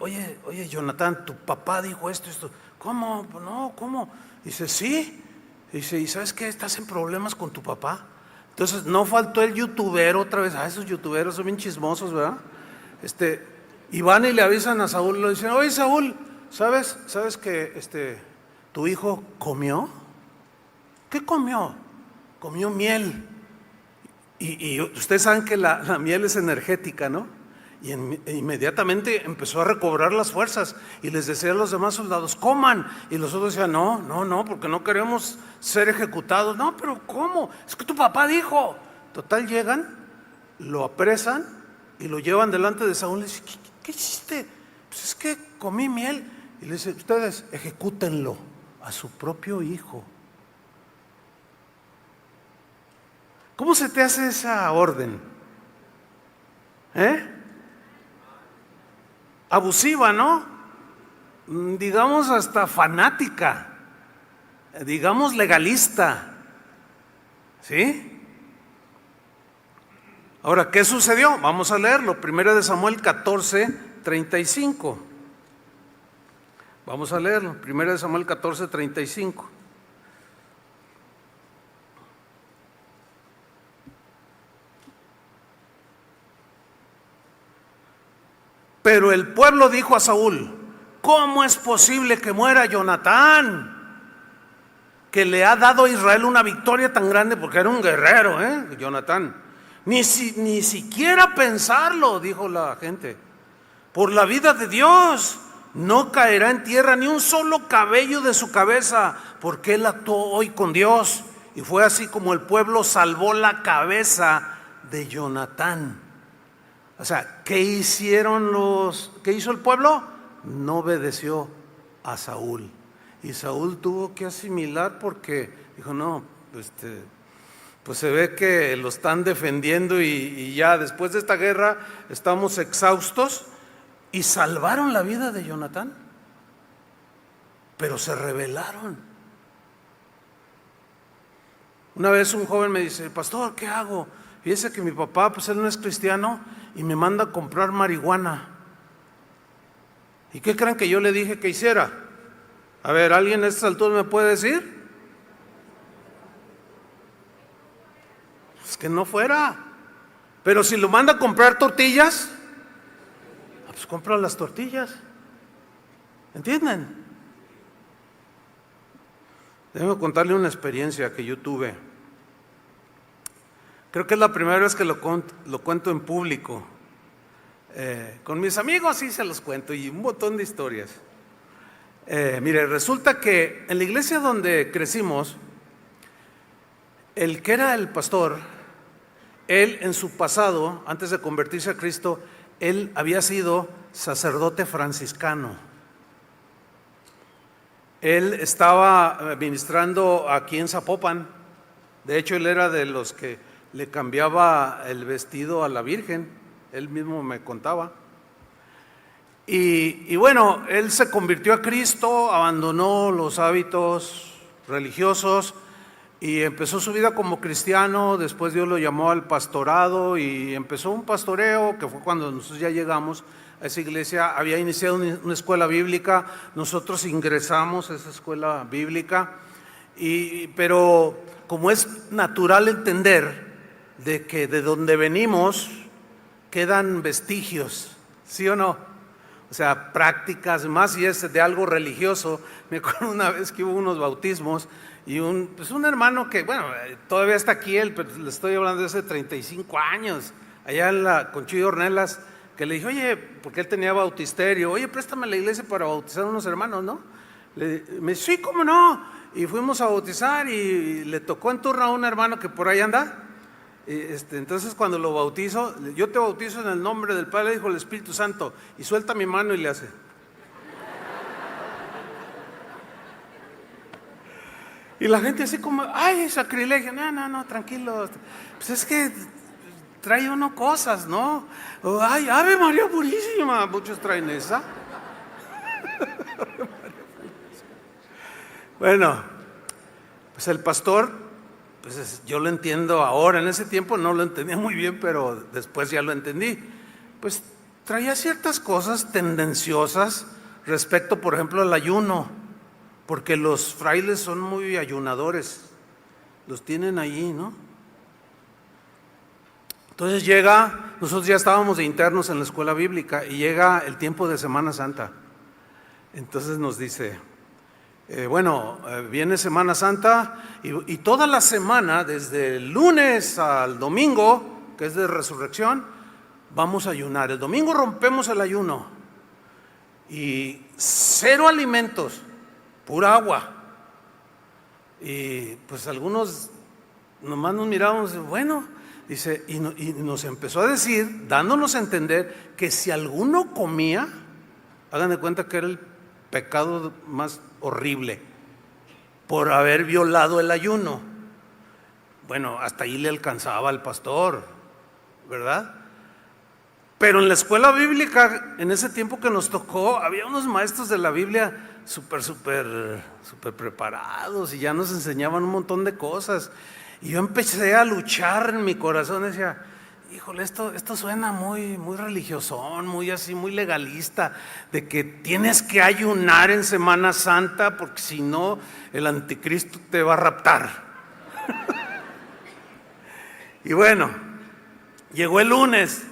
Jonatán, tu papá dijo esto. ¿Cómo? No, ¿cómo? Dice: sí. Dice: ¿y sabes qué? ¿Estás en problemas con tu papá? Entonces no faltó el youtuber otra vez. Esos youtuberos son bien chismosos, ¿verdad? Y van y le avisan a Saúl, le dicen: oye, Saúl, ¿sabes que tu hijo comió? ¿Qué comió? comió miel. Y ustedes saben que la miel es energética, ¿no? Y inmediatamente empezó a recobrar las fuerzas y les decía a los demás soldados, coman. Y los otros decían, no, porque no queremos ser ejecutados. No, pero ¿cómo? Es que tu papá dijo. Total, llegan, lo apresan y lo llevan delante de Saúl. Le dice, ¿qué hiciste? Pues es que comí miel. Y le dice, ustedes ejecútenlo a su propio hijo. ¿Cómo se te hace esa orden? Abusiva, ¿no? Digamos hasta fanática, digamos legalista, ¿sí? Ahora, ¿qué sucedió? Vamos a leerlo, 1 Samuel 14:35. Vamos a leerlo, 1 Samuel 14:35. Pero el pueblo dijo a Saúl, ¿cómo es posible que muera Jonatán? Que le ha dado a Israel una victoria tan grande, porque era un guerrero, Jonatán. Ni siquiera pensarlo, dijo la gente. Por la vida de Dios, no caerá en tierra ni un solo cabello de su cabeza, porque él actuó hoy con Dios. Y fue así como el pueblo salvó la cabeza de Jonatán. O sea, ¿qué hizo el pueblo? No obedeció a Saúl. Y Saúl tuvo que asimilar porque dijo, no, pues se ve que lo están defendiendo y ya después de esta guerra estamos exhaustos. Y salvaron la vida de Jonatán. Pero se rebelaron. Una vez un joven me dice, pastor, ¿qué hago? Fíjese que mi papá, pues él no es cristiano y me manda a comprar marihuana. ¿Y qué creen que yo le dije que hiciera? A ver, ¿alguien a estas alturas me puede decir? Pues que no fuera. Pero si lo manda a comprar tortillas, pues compra las tortillas. ¿Entienden? Déjenme contarle una experiencia que yo tuve. Creo que es la primera vez que lo cuento en público. Con mis amigos sí se los cuento y un montón de historias. Mire, resulta que en la iglesia donde crecimos, el que era el pastor, él en su pasado, antes de convertirse a Cristo, él había sido sacerdote franciscano. Él estaba ministrando aquí en Zapopan. De hecho, él era de los que le cambiaba el vestido a la Virgen. Él mismo me contaba. Y bueno, él se convirtió a Cristo, abandonó los hábitos religiosos y empezó su vida como cristiano. Después Dios lo llamó al pastorado y empezó un pastoreo, que fue cuando nosotros ya llegamos a esa iglesia. Había iniciado una escuela bíblica, nosotros ingresamos a esa escuela bíblica, pero como es natural entender de que de donde venimos quedan vestigios, ¿sí o no? O sea, prácticas, más si es de algo religioso. Me acuerdo una vez que hubo unos bautismos y un hermano que, bueno, todavía está aquí él, pero le estoy hablando de hace 35 años, allá con Chuy Ornelas, que le dije, oye, porque él tenía bautisterio, oye, préstame la iglesia para bautizar a unos hermanos, ¿no? Me dice, sí, ¿cómo no? Y fuimos a bautizar y le tocó en turno a un hermano que por ahí anda. Entonces cuando lo bautizo, yo te bautizo en el nombre del Padre, Hijo y del Espíritu Santo, y suelta mi mano y le hace. Y la gente así como, ay, sacrilegio. No, tranquilo. Pues es que trae uno cosas, ¿no? Ay, Ave María Purísima, muchos traen esa. Bueno, pues el pastor, pues yo lo entiendo ahora. En ese tiempo no lo entendía muy bien, pero después ya lo entendí. Pues traía ciertas cosas tendenciosas respecto, por ejemplo, al ayuno, porque los frailes son muy ayunadores, los tienen allí, ¿no? Entonces nosotros ya estábamos de internos en la escuela bíblica y llega el tiempo de Semana Santa. Entonces nos dice, Viene Semana Santa y toda la semana, desde el lunes al domingo, que es de resurrección, vamos a ayunar. El domingo rompemos el ayuno y 0 alimentos, pura agua. Y pues algunos nomás nos mirábamos, bueno, dice, y nos empezó a decir, dándonos a entender que si alguno comía, hagan de cuenta que era el pecado más horrible por haber violado el ayuno. Bueno, hasta ahí le alcanzaba al pastor, ¿verdad? Pero en la escuela bíblica, en ese tiempo que nos tocó, había unos maestros de la Biblia súper preparados y ya nos enseñaban un montón de cosas. Y yo empecé a luchar en mi corazón, decía, híjole, esto suena muy religiosón, muy así, muy legalista, de que tienes que ayunar en Semana Santa porque si no, el anticristo te va a raptar. Y bueno, llegó el lunes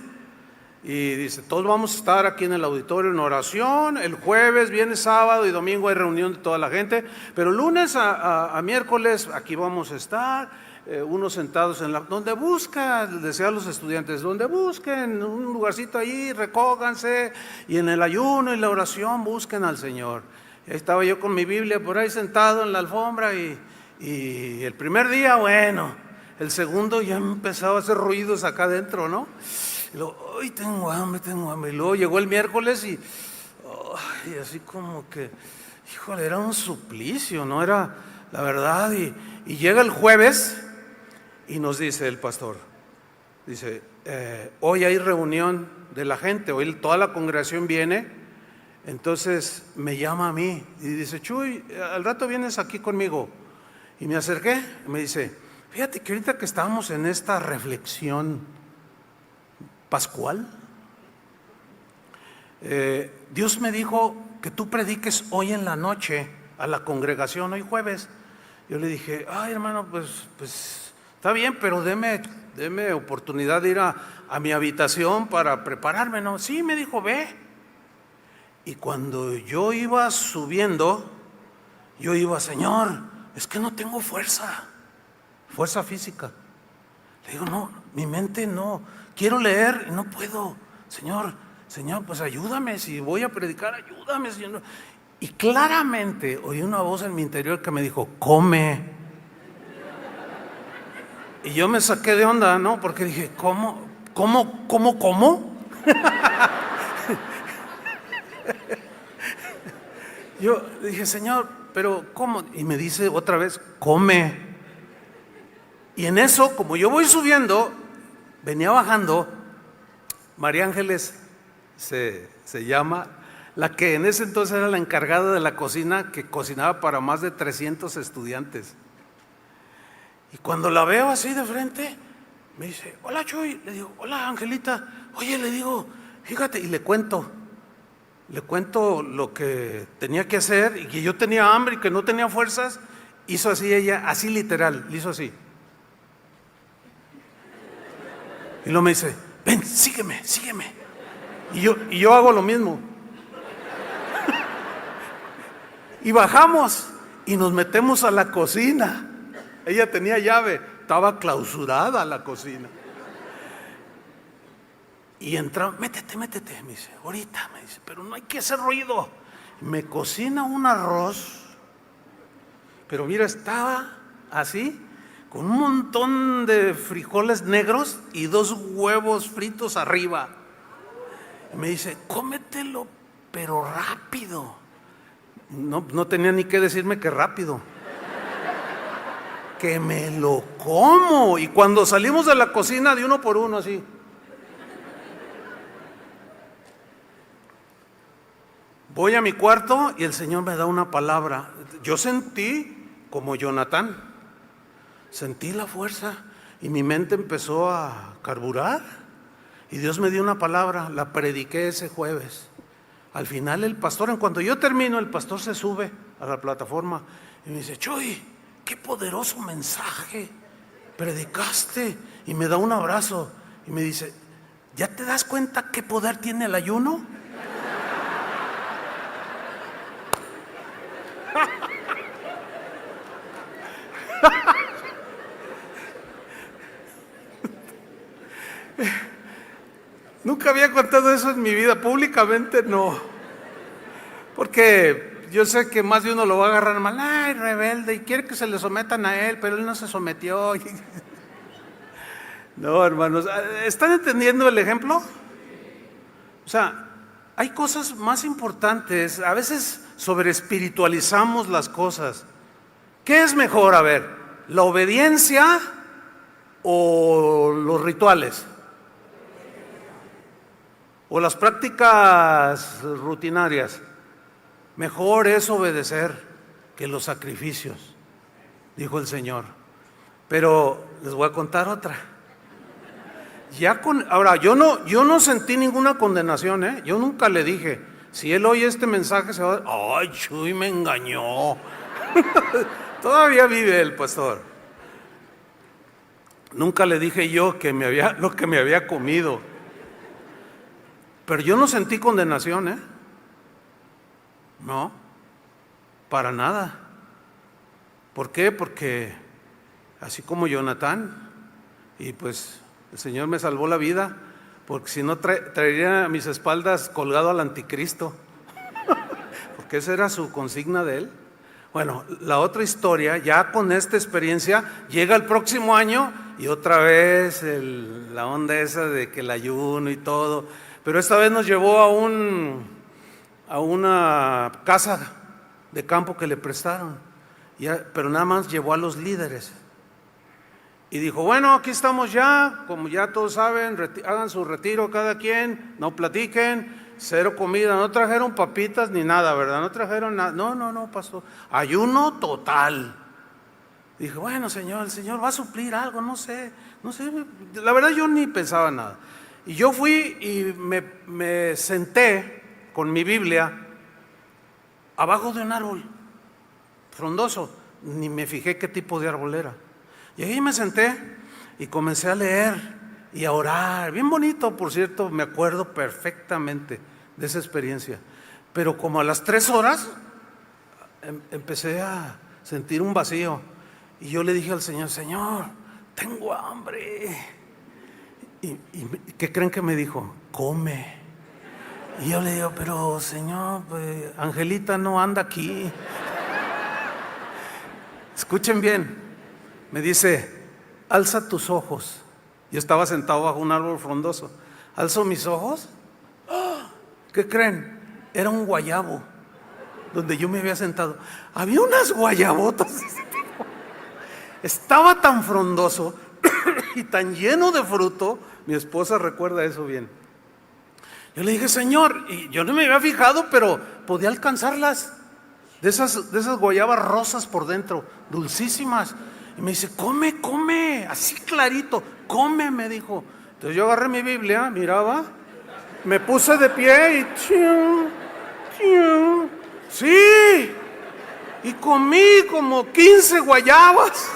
y dice, todos vamos a estar aquí en el auditorio en oración, el jueves, viernes, sábado y domingo hay reunión de toda la gente, pero lunes a miércoles aquí vamos a estar. Unos sentados donde busca, decía a los estudiantes, donde busquen un lugarcito ahí, recóganse, y en el ayuno y la oración busquen al Señor. Y ahí estaba yo con mi Biblia por ahí sentado en la alfombra y el primer día, bueno, el segundo ya empezaba a hacer ruidos acá adentro, ¿no? Y luego, ¡ay, tengo hambre! Y luego llegó el miércoles y así como que, híjole, era un suplicio, ¿no? Era la verdad. Y llega el jueves y nos dice el pastor, dice, hoy hay reunión de la gente, hoy toda la congregación viene, entonces me llama a mí y dice, Chuy, al rato vienes aquí conmigo. Y me acerqué y me dice, fíjate que ahorita que estábamos en esta reflexión pascual, Dios me dijo que tú prediques hoy en la noche a la congregación, hoy jueves. Yo le dije, ay hermano, pues está bien, pero deme oportunidad de ir a mi habitación para prepararme, ¿no? Sí, me dijo, ve. Y cuando yo iba subiendo, yo iba, Señor, es que no tengo fuerza física. Le digo, no, mi mente no, quiero leer y no puedo. Señor, pues ayúdame, si voy a predicar, ayúdame, Señor. Y claramente oí una voz en mi interior que me dijo, come. Y yo me saqué de onda, ¿no? Porque dije, ¿cómo? Yo dije, Señor, pero ¿cómo? Y me dice otra vez, come. Y en eso, como yo voy subiendo, venía bajando, María Ángeles se llama, la que en ese entonces era la encargada de la cocina, que cocinaba para más de 300 estudiantes. Y cuando la veo así de frente, me dice, hola Chuy, le digo, hola Angelita, oye, le digo, fíjate, y le cuento lo que tenía que hacer y que yo tenía hambre y que no tenía fuerzas. Hizo así ella, así literal, le hizo así. Y luego me dice, ven, sígueme. Y yo hago lo mismo. Y bajamos y nos metemos a la cocina. Ella tenía llave, estaba clausurada la cocina. Y entra, métete, me dice, ahorita, me dice, pero no hay que hacer ruido. Me cocina un arroz, pero mira, estaba así, con un montón de frijoles negros y 2 huevos fritos arriba. Y me dice, cómetelo, pero rápido. No tenía ni que decirme que rápido. Que me lo como. Y cuando salimos de la cocina, de uno por uno así. Voy a mi cuarto y el Señor me da una palabra. Yo sentí como Jonatán, sentí la fuerza y mi mente empezó a carburar y Dios me dio una palabra, la prediqué ese jueves. Al final el pastor, en cuanto yo termino, el pastor se sube a la plataforma y me dice, Chuy, qué poderoso mensaje predicaste, y me da un abrazo y me dice, ¿ya te das cuenta qué poder tiene el ayuno? todo eso en mi vida, públicamente no. Porque yo sé que más de uno lo va a agarrar mal, ay, rebelde, y quiere que se le sometan a él, pero él no se sometió. No, hermanos, ¿están entendiendo el ejemplo? O sea, hay cosas más importantes. A veces sobreespiritualizamos las cosas. ¿Qué es mejor? A ver, ¿la obediencia o los rituales? ¿O las prácticas rutinarias? Mejor es obedecer que los sacrificios, dijo el Señor. Pero les voy a contar otra. Ahora, yo no sentí ninguna condenación, ¿eh? Yo nunca le dije, si él oye este mensaje se va a... ¡Ay, Chuy, me engañó! Todavía vive el pastor. Nunca le dije yo lo que me había comido. Pero yo no sentí condenación, ¿eh? No, para nada. ¿Por qué? Porque así como Jonatán, y pues el Señor me salvó la vida, porque si no traería a mis espaldas colgado al anticristo, porque esa era su consigna de él. Bueno, la otra historia, ya con esta experiencia, llega el próximo año y otra vez la onda esa de que el ayuno y todo, pero esta vez nos llevó a una casa de campo que le prestaron, pero nada más llevó a los líderes. Y dijo, bueno, aquí estamos ya, como ya todos saben, hagan su retiro cada quien, no platiquen, cero comida, no trajeron papitas ni nada, ¿verdad? No trajeron nada, no, pastor, ayuno total. Dije, bueno, Señor, el Señor va a suplir algo, no sé, la verdad yo ni pensaba nada. Y yo fui y me senté con mi Biblia abajo de un árbol frondoso, ni me fijé qué tipo de árbol era. Y ahí me senté y comencé a leer y a orar. Bien bonito, por cierto, me acuerdo perfectamente de esa experiencia. Pero como a las 3 horas empecé a sentir un vacío. Y yo le dije al Señor, Señor, tengo hambre. ¿Y qué creen que me dijo? Come. Y yo le digo, pero Señor, pues, Angelita no anda aquí. Escuchen bien. Me dice, alza tus ojos. Yo estaba sentado bajo un árbol frondoso. Alzo mis ojos. ¿Qué creen? Era un guayabo donde yo me había sentado. Había unas guayabotas. Estaba tan frondoso y tan lleno de fruto. Mi esposa recuerda eso bien. Yo le dije, Señor, y yo no me había fijado, pero podía alcanzarlas. De esas guayabas rosas por dentro, dulcísimas. Y me dice, come, así clarito, come, me dijo. Entonces yo agarré mi Biblia, miraba, me puse de pie y sí, y comí como 15 guayabas.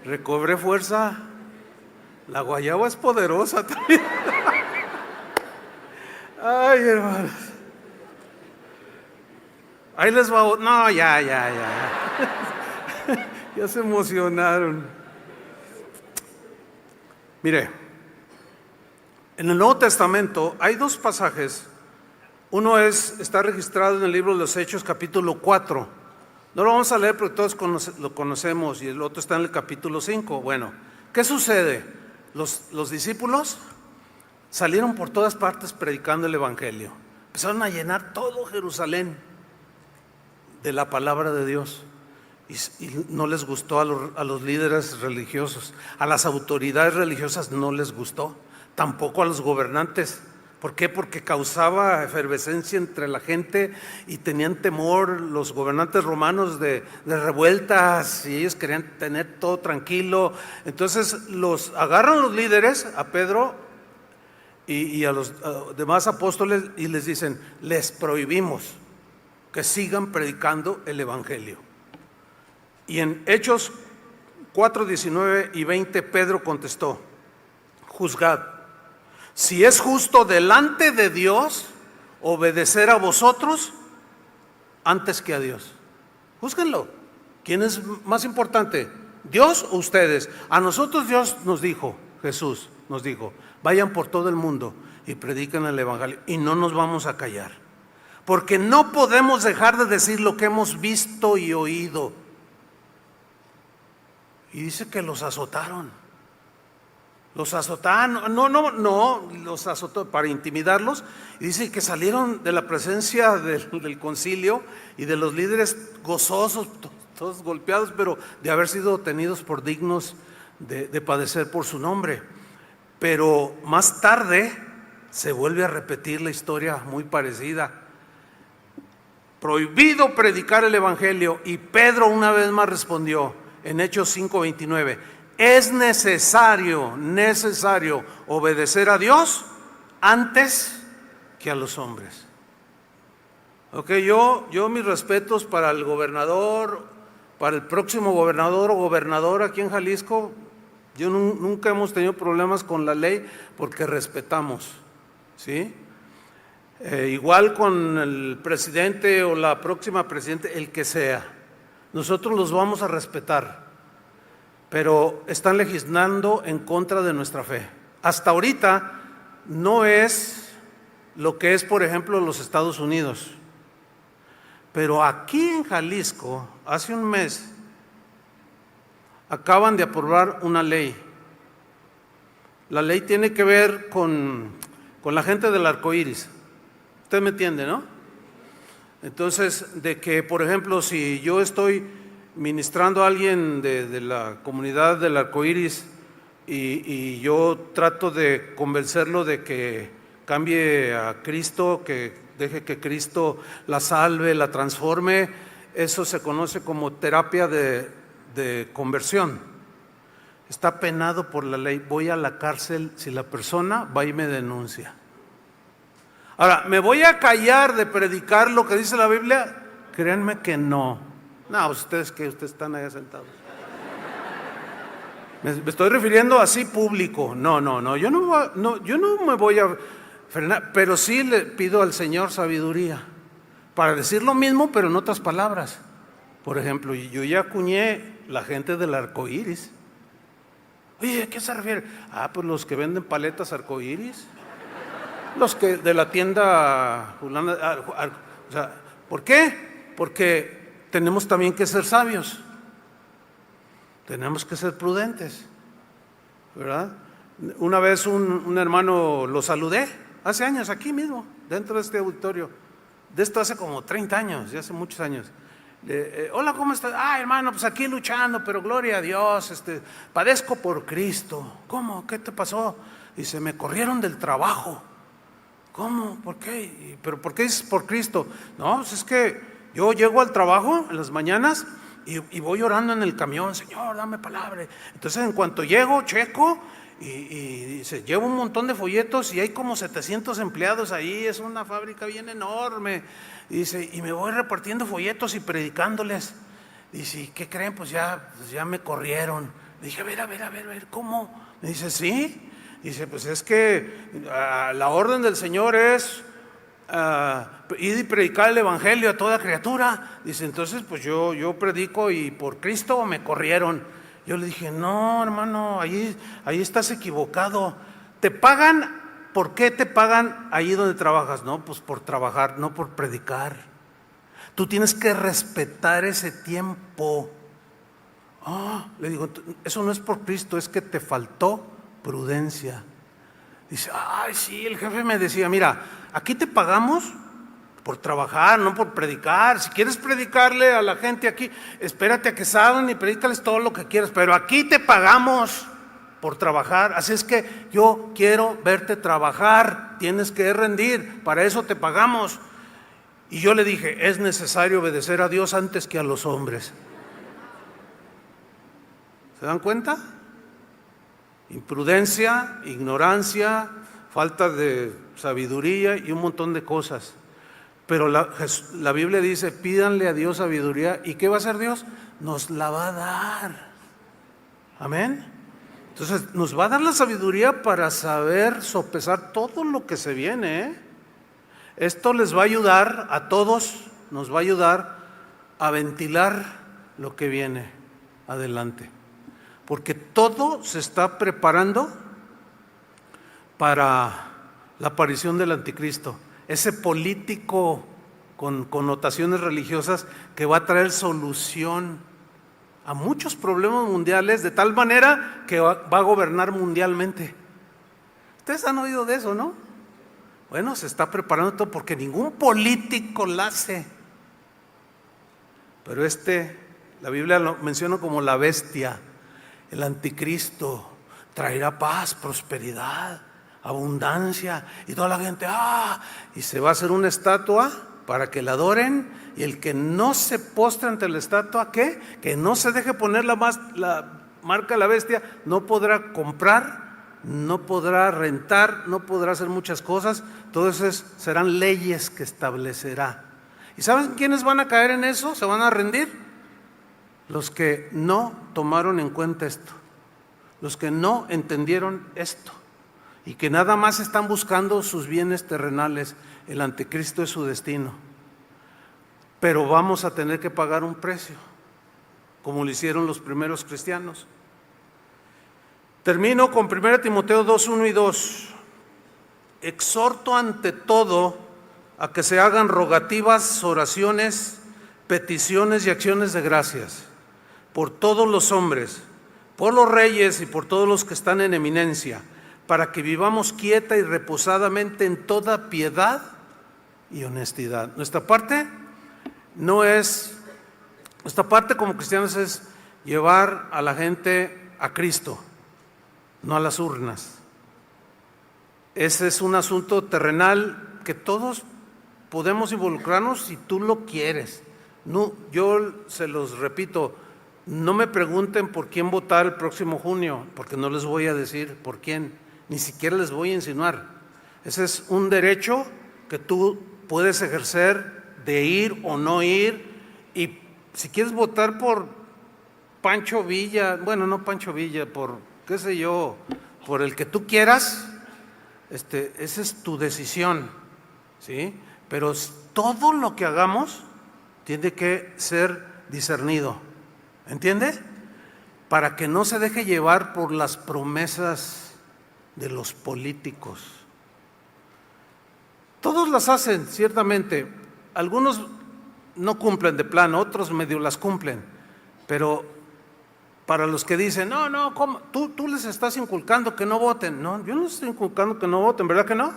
Recobré fuerza. La guayaba es poderosa también. Ay, hermanos. Ahí les va. No, ya. Ya se emocionaron. Mire, en el Nuevo Testamento hay 2 pasajes. Uno está registrado en el libro de los Hechos, capítulo 4. No lo vamos a leer porque todos lo conocemos, y el otro está en el capítulo 5. Bueno, ¿qué sucede? Los discípulos salieron por todas partes predicando el evangelio. Empezaron a llenar todo Jerusalén de la palabra de Dios, y no les gustó a los líderes religiosos, a las autoridades religiosas no les gustó, tampoco a los gobernantes. ¿Por qué? Porque causaba efervescencia entre la gente y tenían temor los gobernantes romanos de revueltas, y ellos querían tener todo tranquilo. Entonces agarran los líderes, a Pedro y a los demás apóstoles, y les dicen, les prohibimos que sigan predicando el evangelio. Y en Hechos 4, 19 y 20 Pedro contestó, juzgad si es justo delante de Dios obedecer a vosotros antes que a Dios. Júzguenlo. ¿Quién es más importante? ¿Dios o ustedes? A nosotros Dios nos dijo, Jesús nos dijo, vayan por todo el mundo y prediquen el evangelio, y no nos vamos a callar, porque no podemos dejar de decir lo que hemos visto y oído. Y dice que los azotaron. Los azotaron, los azotó para intimidarlos. Y dice que salieron de la presencia del concilio y de los líderes gozosos, todos golpeados, pero de haber sido tenidos por dignos de padecer por su nombre. Pero más tarde se vuelve a repetir la historia muy parecida. Prohibido predicar el evangelio, y Pedro una vez más respondió en Hechos 5:29: es necesario obedecer a Dios antes que a los hombres. Ok, yo mis respetos para el gobernador, para el próximo gobernador o gobernadora aquí en Jalisco. Yo nunca hemos tenido problemas con la ley porque respetamos, ¿sí? Igual con el presidente o la próxima presidente, el que sea, nosotros los vamos a respetar. Pero están legislando en contra de nuestra fe. Hasta ahorita no es lo que es, por ejemplo, los Estados Unidos. Pero aquí en Jalisco, hace un mes, acaban de aprobar una ley. La ley tiene que ver con la gente del arco iris. Usted me entiende, ¿no? Entonces, de que, por ejemplo, si yo estoy ministrando a alguien de la comunidad del arco iris y yo trato de convencerlo de que cambie a Cristo, que deje que Cristo la salve, la transforme, eso se conoce como terapia de conversión. Está penado por la ley. Voy a la cárcel si la persona va y me denuncia. Ahora, ¿me voy a callar de predicar lo que dice la Biblia? Créanme que no. No, ustedes están allá sentados. Me estoy refiriendo así público. No, yo no me voy a frenar, pero sí le pido al Señor sabiduría para decir lo mismo, pero en otras palabras. Por ejemplo, yo ya acuñé la gente del arco iris. Oye, ¿a qué se refiere? Pues los que venden paletas arco iris, los que de la tienda fulana, o sea, ¿por qué? Porque tenemos también que ser sabios, tenemos que ser prudentes, ¿verdad? Una vez un hermano lo saludé, hace años, aquí mismo, dentro de este auditorio, de esto hace como 30 años, ya hace muchos años. Hola, ¿cómo estás? Hermano, pues aquí luchando, pero gloria a Dios, padezco por Cristo. ¿Cómo? ¿Qué te pasó? Dice, me corrieron del trabajo. ¿Cómo? ¿Por qué? ¿Pero por qué dices por Cristo? No, pues es que yo llego al trabajo en las mañanas y voy orando en el camión, Señor, dame palabra. Entonces, en cuanto llego, checo y dice, llevo un montón de folletos y hay como 700 empleados ahí, es una fábrica bien enorme. Y dice, y me voy repartiendo folletos y predicándoles. Dice, ¿qué creen? Pues ya me corrieron. Le dije, a ver, ¿cómo? Me dice, sí. Dice, pues es que la orden del Señor es ir y predicar el evangelio a toda criatura. Dice, entonces pues yo predico y por Cristo me corrieron. Yo le dije, no, hermano, ahí estás equivocado. Te pagan. ¿Por qué te pagan ahí donde trabajas? No, pues por trabajar, no por predicar. Tú tienes que respetar ese tiempo. Le digo, eso no es por Cristo, es que te faltó prudencia. Dice, sí, el jefe me decía, mira, aquí te pagamos por trabajar, no por predicar. Si quieres predicarle a la gente aquí, espérate a que salgan y predícales todo lo que quieras, pero aquí te pagamos por trabajar. Así es que yo quiero verte trabajar, tienes que rendir, para eso te pagamos. Y yo le dije, es necesario obedecer a Dios antes que a los hombres. ¿Se dan cuenta? Imprudencia, ignorancia, falta de sabiduría y un montón de cosas. Pero la Biblia dice, pídanle a Dios sabiduría. ¿Y qué va a hacer Dios? Nos la va a dar. Amén. Entonces nos va a dar la sabiduría para saber sopesar todo lo que se viene. Esto les va a ayudar a todos, nos va a ayudar a ventilar lo que viene adelante. porque todo se está preparando para la aparición del anticristo, ese político con connotaciones religiosas que va a traer solución a muchos problemas mundiales, de tal manera que va a gobernar mundialmente. Ustedes han oído de eso, ¿no? Bueno, se está preparando todo porque ningún político lo hace. Pero la Biblia lo menciona como la bestia, el anticristo, traerá paz, prosperidad, abundancia, y toda la gente, y se va a hacer una estatua para que la adoren, y el que no se postre ante la estatua, ¿qué? Que no se deje poner la marca de la bestia, no podrá comprar, no podrá rentar, no podrá hacer muchas cosas. Todas esas serán leyes que establecerá. ¿Y saben quiénes van a caer en eso? ¿Se van a rendir? Los que no tomaron en cuenta esto, los que no entendieron esto y que nada más están buscando sus bienes terrenales. El anticristo es su destino, pero vamos a tener que pagar un precio, como lo hicieron los primeros cristianos. Termino con 1 Timoteo 2, 1 y 2. Exhorto ante todo a que se hagan rogativas, oraciones, peticiones y acciones de gracias por todos los hombres, por los reyes y por todos los que están en eminencia, para que vivamos quieta y reposadamente en toda piedad y honestidad. Nuestra parte como cristianos es llevar a la gente a Cristo, no a las urnas. Ese es un asunto terrenal que todos podemos involucrarnos si tú lo quieres. No, yo se los repito, no me pregunten por quién votar el próximo junio, porque no les voy a decir por quién, ni siquiera les voy a insinuar. Ese es un derecho que tú puedes ejercer de ir o no ir, y si quieres votar por Pancho Villa, bueno, no Pancho Villa, por qué sé yo, por el que tú quieras, esa es tu decisión, ¿sí? Pero todo lo que hagamos tiene que ser discernido, ¿entiende? Para que no se deje llevar por las promesas de los políticos. Todos las hacen, ciertamente. Algunos no cumplen de plano, otros medio las cumplen. Pero para los que dicen, no, ¿cómo? Tú les estás inculcando que no voten. No, yo no les estoy inculcando que no voten, ¿verdad que no?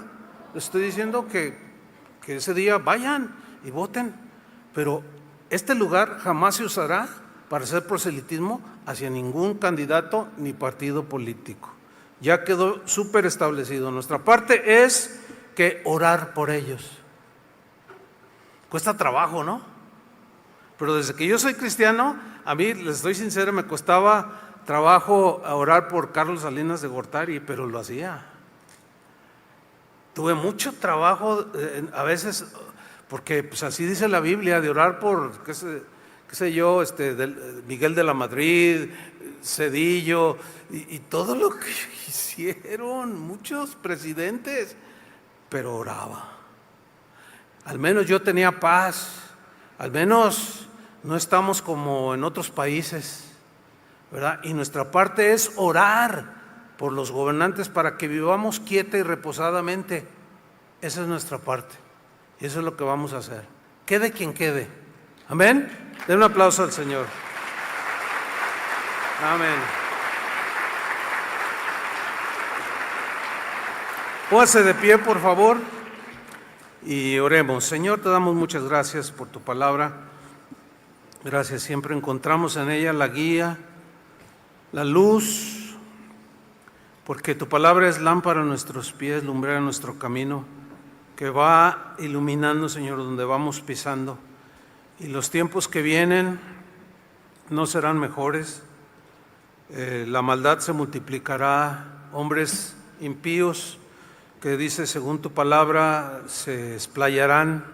Les estoy diciendo que ese día vayan y voten. Pero este lugar jamás se usará para hacer proselitismo hacia ningún candidato ni partido político. Ya quedó súper establecido. Nuestra parte es que orar por ellos. Cuesta trabajo, ¿no? Pero desde que yo soy cristiano, a mí, les doy sincero, me costaba trabajo orar por Carlos Salinas de Gortari, pero lo hacía. Tuve mucho trabajo, a veces, porque pues así dice la Biblia, de orar por, qué sé yo, Miguel de la Madrid, Cedillo, y todo lo que hicieron muchos presidentes, pero oraba. Al menos yo tenía paz, al menos no estamos como en otros países, ¿verdad? Y nuestra parte es orar por los gobernantes para que vivamos quieta y reposadamente. Esa es nuestra parte, y eso es lo que vamos a hacer. Quede quien quede. Amén. Den un aplauso al Señor. Amén. Póngase de pie, por favor, y oremos. Señor, te damos muchas gracias por tu palabra. Gracias, siempre encontramos en ella la guía, la luz, porque tu palabra es lámpara a nuestros pies, lumbrera a nuestro camino, que va iluminando, Señor, donde vamos pisando. Y los tiempos que vienen no serán mejores. La maldad se multiplicará, hombres impíos que dice según tu palabra se explayarán.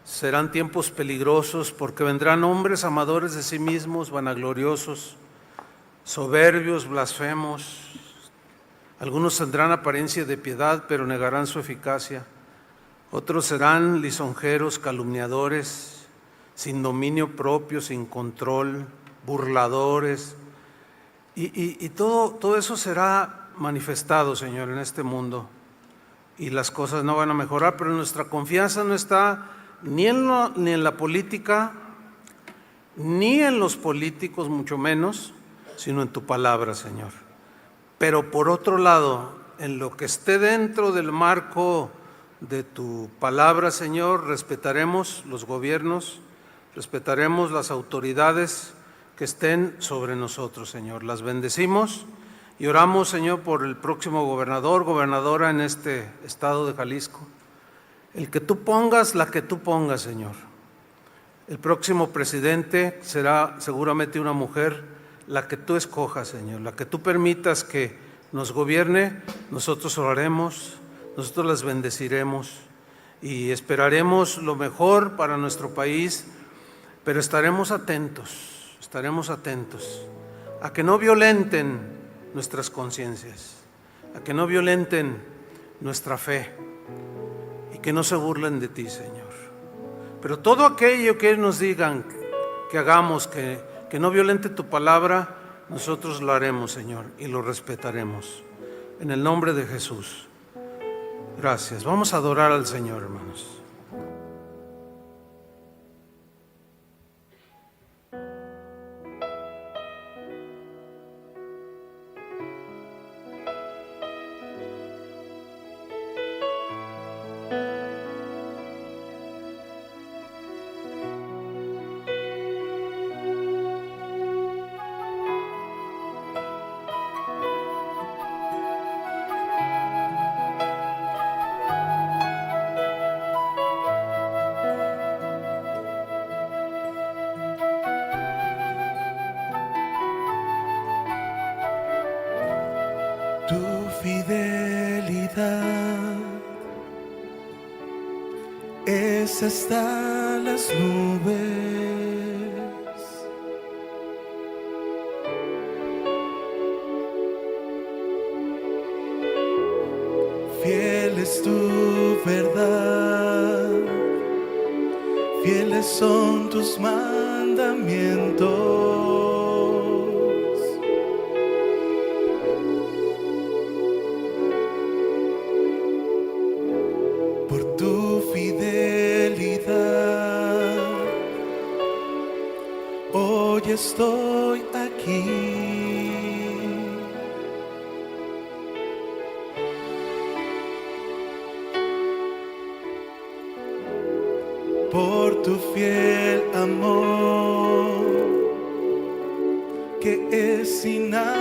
Serán tiempos peligrosos porque vendrán hombres amadores de sí mismos, vanagloriosos, soberbios, blasfemos. Algunos tendrán apariencia de piedad, pero negarán su eficacia. Otros serán lisonjeros, calumniadores, sin dominio propio, sin control, burladores, Y todo eso será manifestado, Señor, en este mundo. Y las cosas no van a mejorar, pero nuestra confianza no está ni en la política, ni en los políticos, mucho menos, sino en tu palabra, Señor. Pero por otro lado, en lo que esté dentro del marco de tu palabra, Señor, respetaremos los gobiernos, respetaremos las autoridades que estén sobre nosotros, Señor. Las bendecimos y oramos, Señor, por el próximo gobernador, gobernadora en este estado de Jalisco. El que tú pongas, la que tú pongas, Señor. El próximo presidente será seguramente una mujer, la que tú escojas, Señor, la que tú permitas que nos gobierne. Nosotros oraremos, nosotros las bendeciremos y esperaremos lo mejor para nuestro país, pero estaremos atentos a que no violenten nuestras conciencias, a que no violenten nuestra fe y que no se burlen de ti, Señor. Pero todo aquello que nos digan que hagamos, que no violente tu palabra, nosotros lo haremos, Señor, y lo respetaremos. En el nombre de Jesús. Gracias. Vamos a adorar al Señor, hermanos. Tu fidelidad es hasta las nubes. Fiel es tu verdad, fieles son tus mandamientos. Hoy estoy aquí. Por tu fiel amor que es inagotable.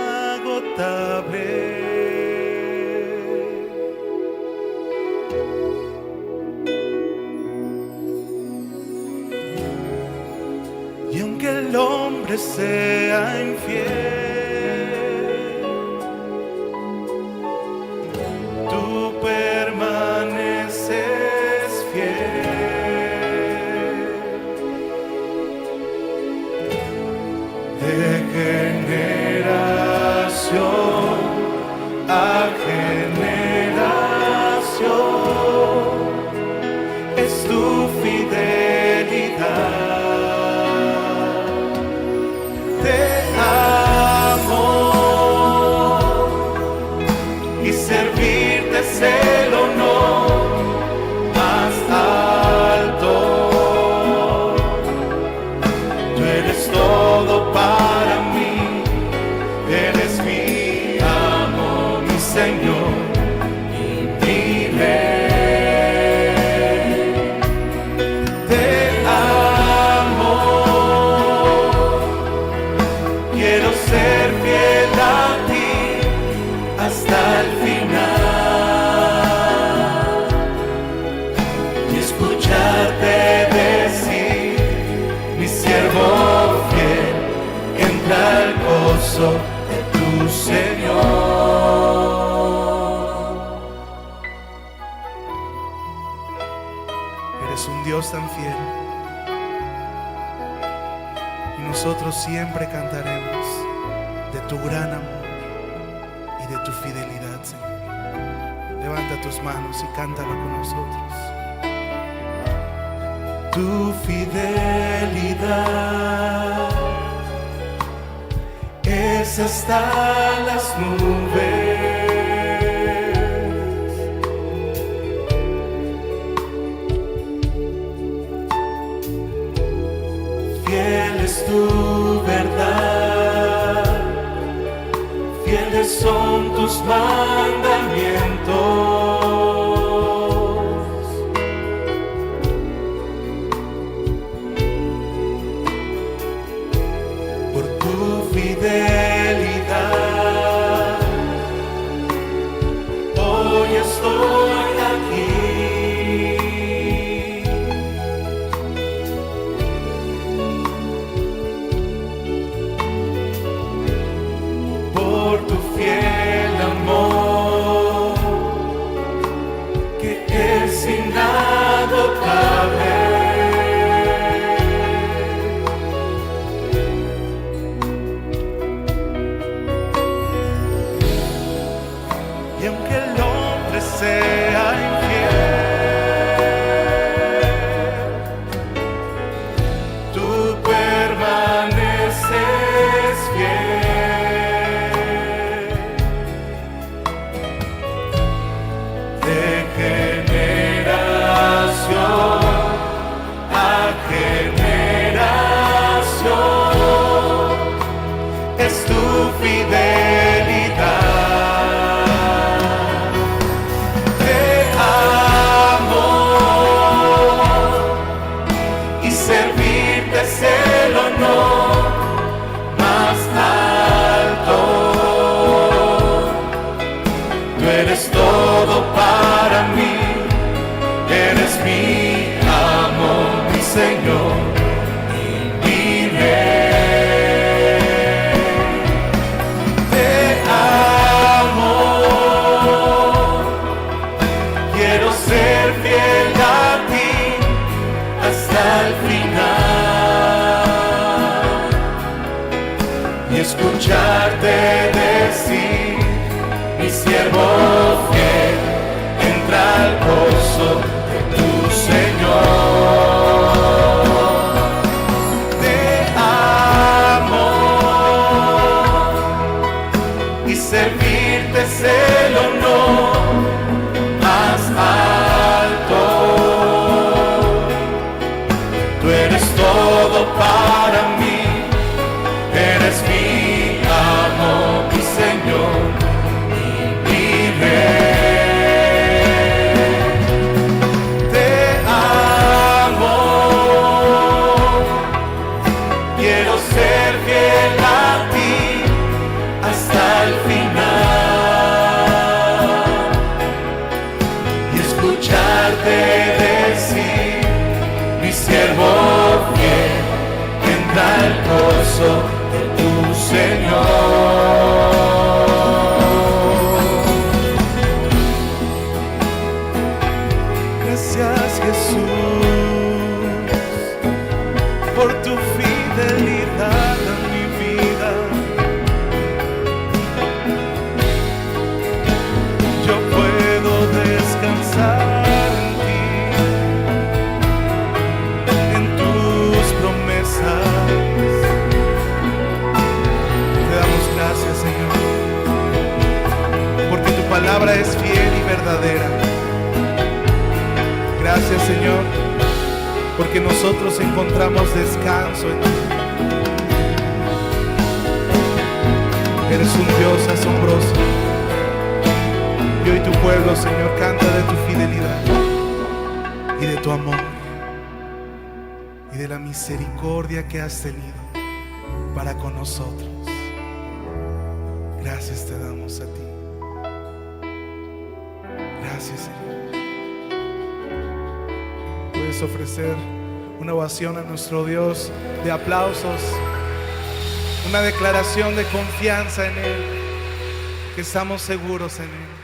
Y aunque el hombre sea infiel, tú permaneces fiel. De generación a generación es tu fidelidad. Te amo y servirte es el honor más alto. Tú eres todo para mí, eres mi amo, mi Señor y mi Rey. Te amo. Quiero ser fiel a ti hasta el final y escucharte decir, mi siervo fiel, entra al gozo de tu Señor. Eres un Dios tan fiel. Y nosotros siempre cantaremos de tu gran amor y de tu fidelidad, Señor. Levanta tus manos y cántalo con nosotros. Tu fidelidad es hasta las nubes. Fiel es tu verdad, fieles son tus mandamientos. Por tu fidelidad, hoy estoy aquí. Por tu fiel amor, que es inagotable. Y aunque el hombre sea infiel, tú permaneces fiel. De generación a generación es tu fidelidad. Te amo y servirte es el honor más alto. Tú eres todo para mí, eres mi amor, mi Señor y mi Rey. Te amo, quiero ser fiel a ti hasta el final y escucharte decir: mi siervo fiel entra al gozo de tu Señor. Te amo y servirte es el honor más alto. Tú eres todo para mí, eres mi amor, mi Señor y mi Rey. Te amo, quiero ser fiel a ti hasta el final y escucharte decir: mi siervo fiel entra al gozo de tu Señor. Gracias, Jesús, por tu fidelidad a mi vida. Yo puedo descansar en ti, en tus promesas. Te damos gracias, Señor, porque tu palabra es fiel y verdadera. Gracias, Señor, porque nosotros encontramos descanso en ti. Eres un Dios asombroso. Y hoy tu pueblo, Señor, canta de tu fidelidad y de tu amor y de la misericordia que has tenido para con nosotros. Gracias te damos a ti. Gracias, Señor. Puedes ofrecer una ovación a nuestro Dios de aplausos, una declaración de confianza en Él, que estamos seguros en Él.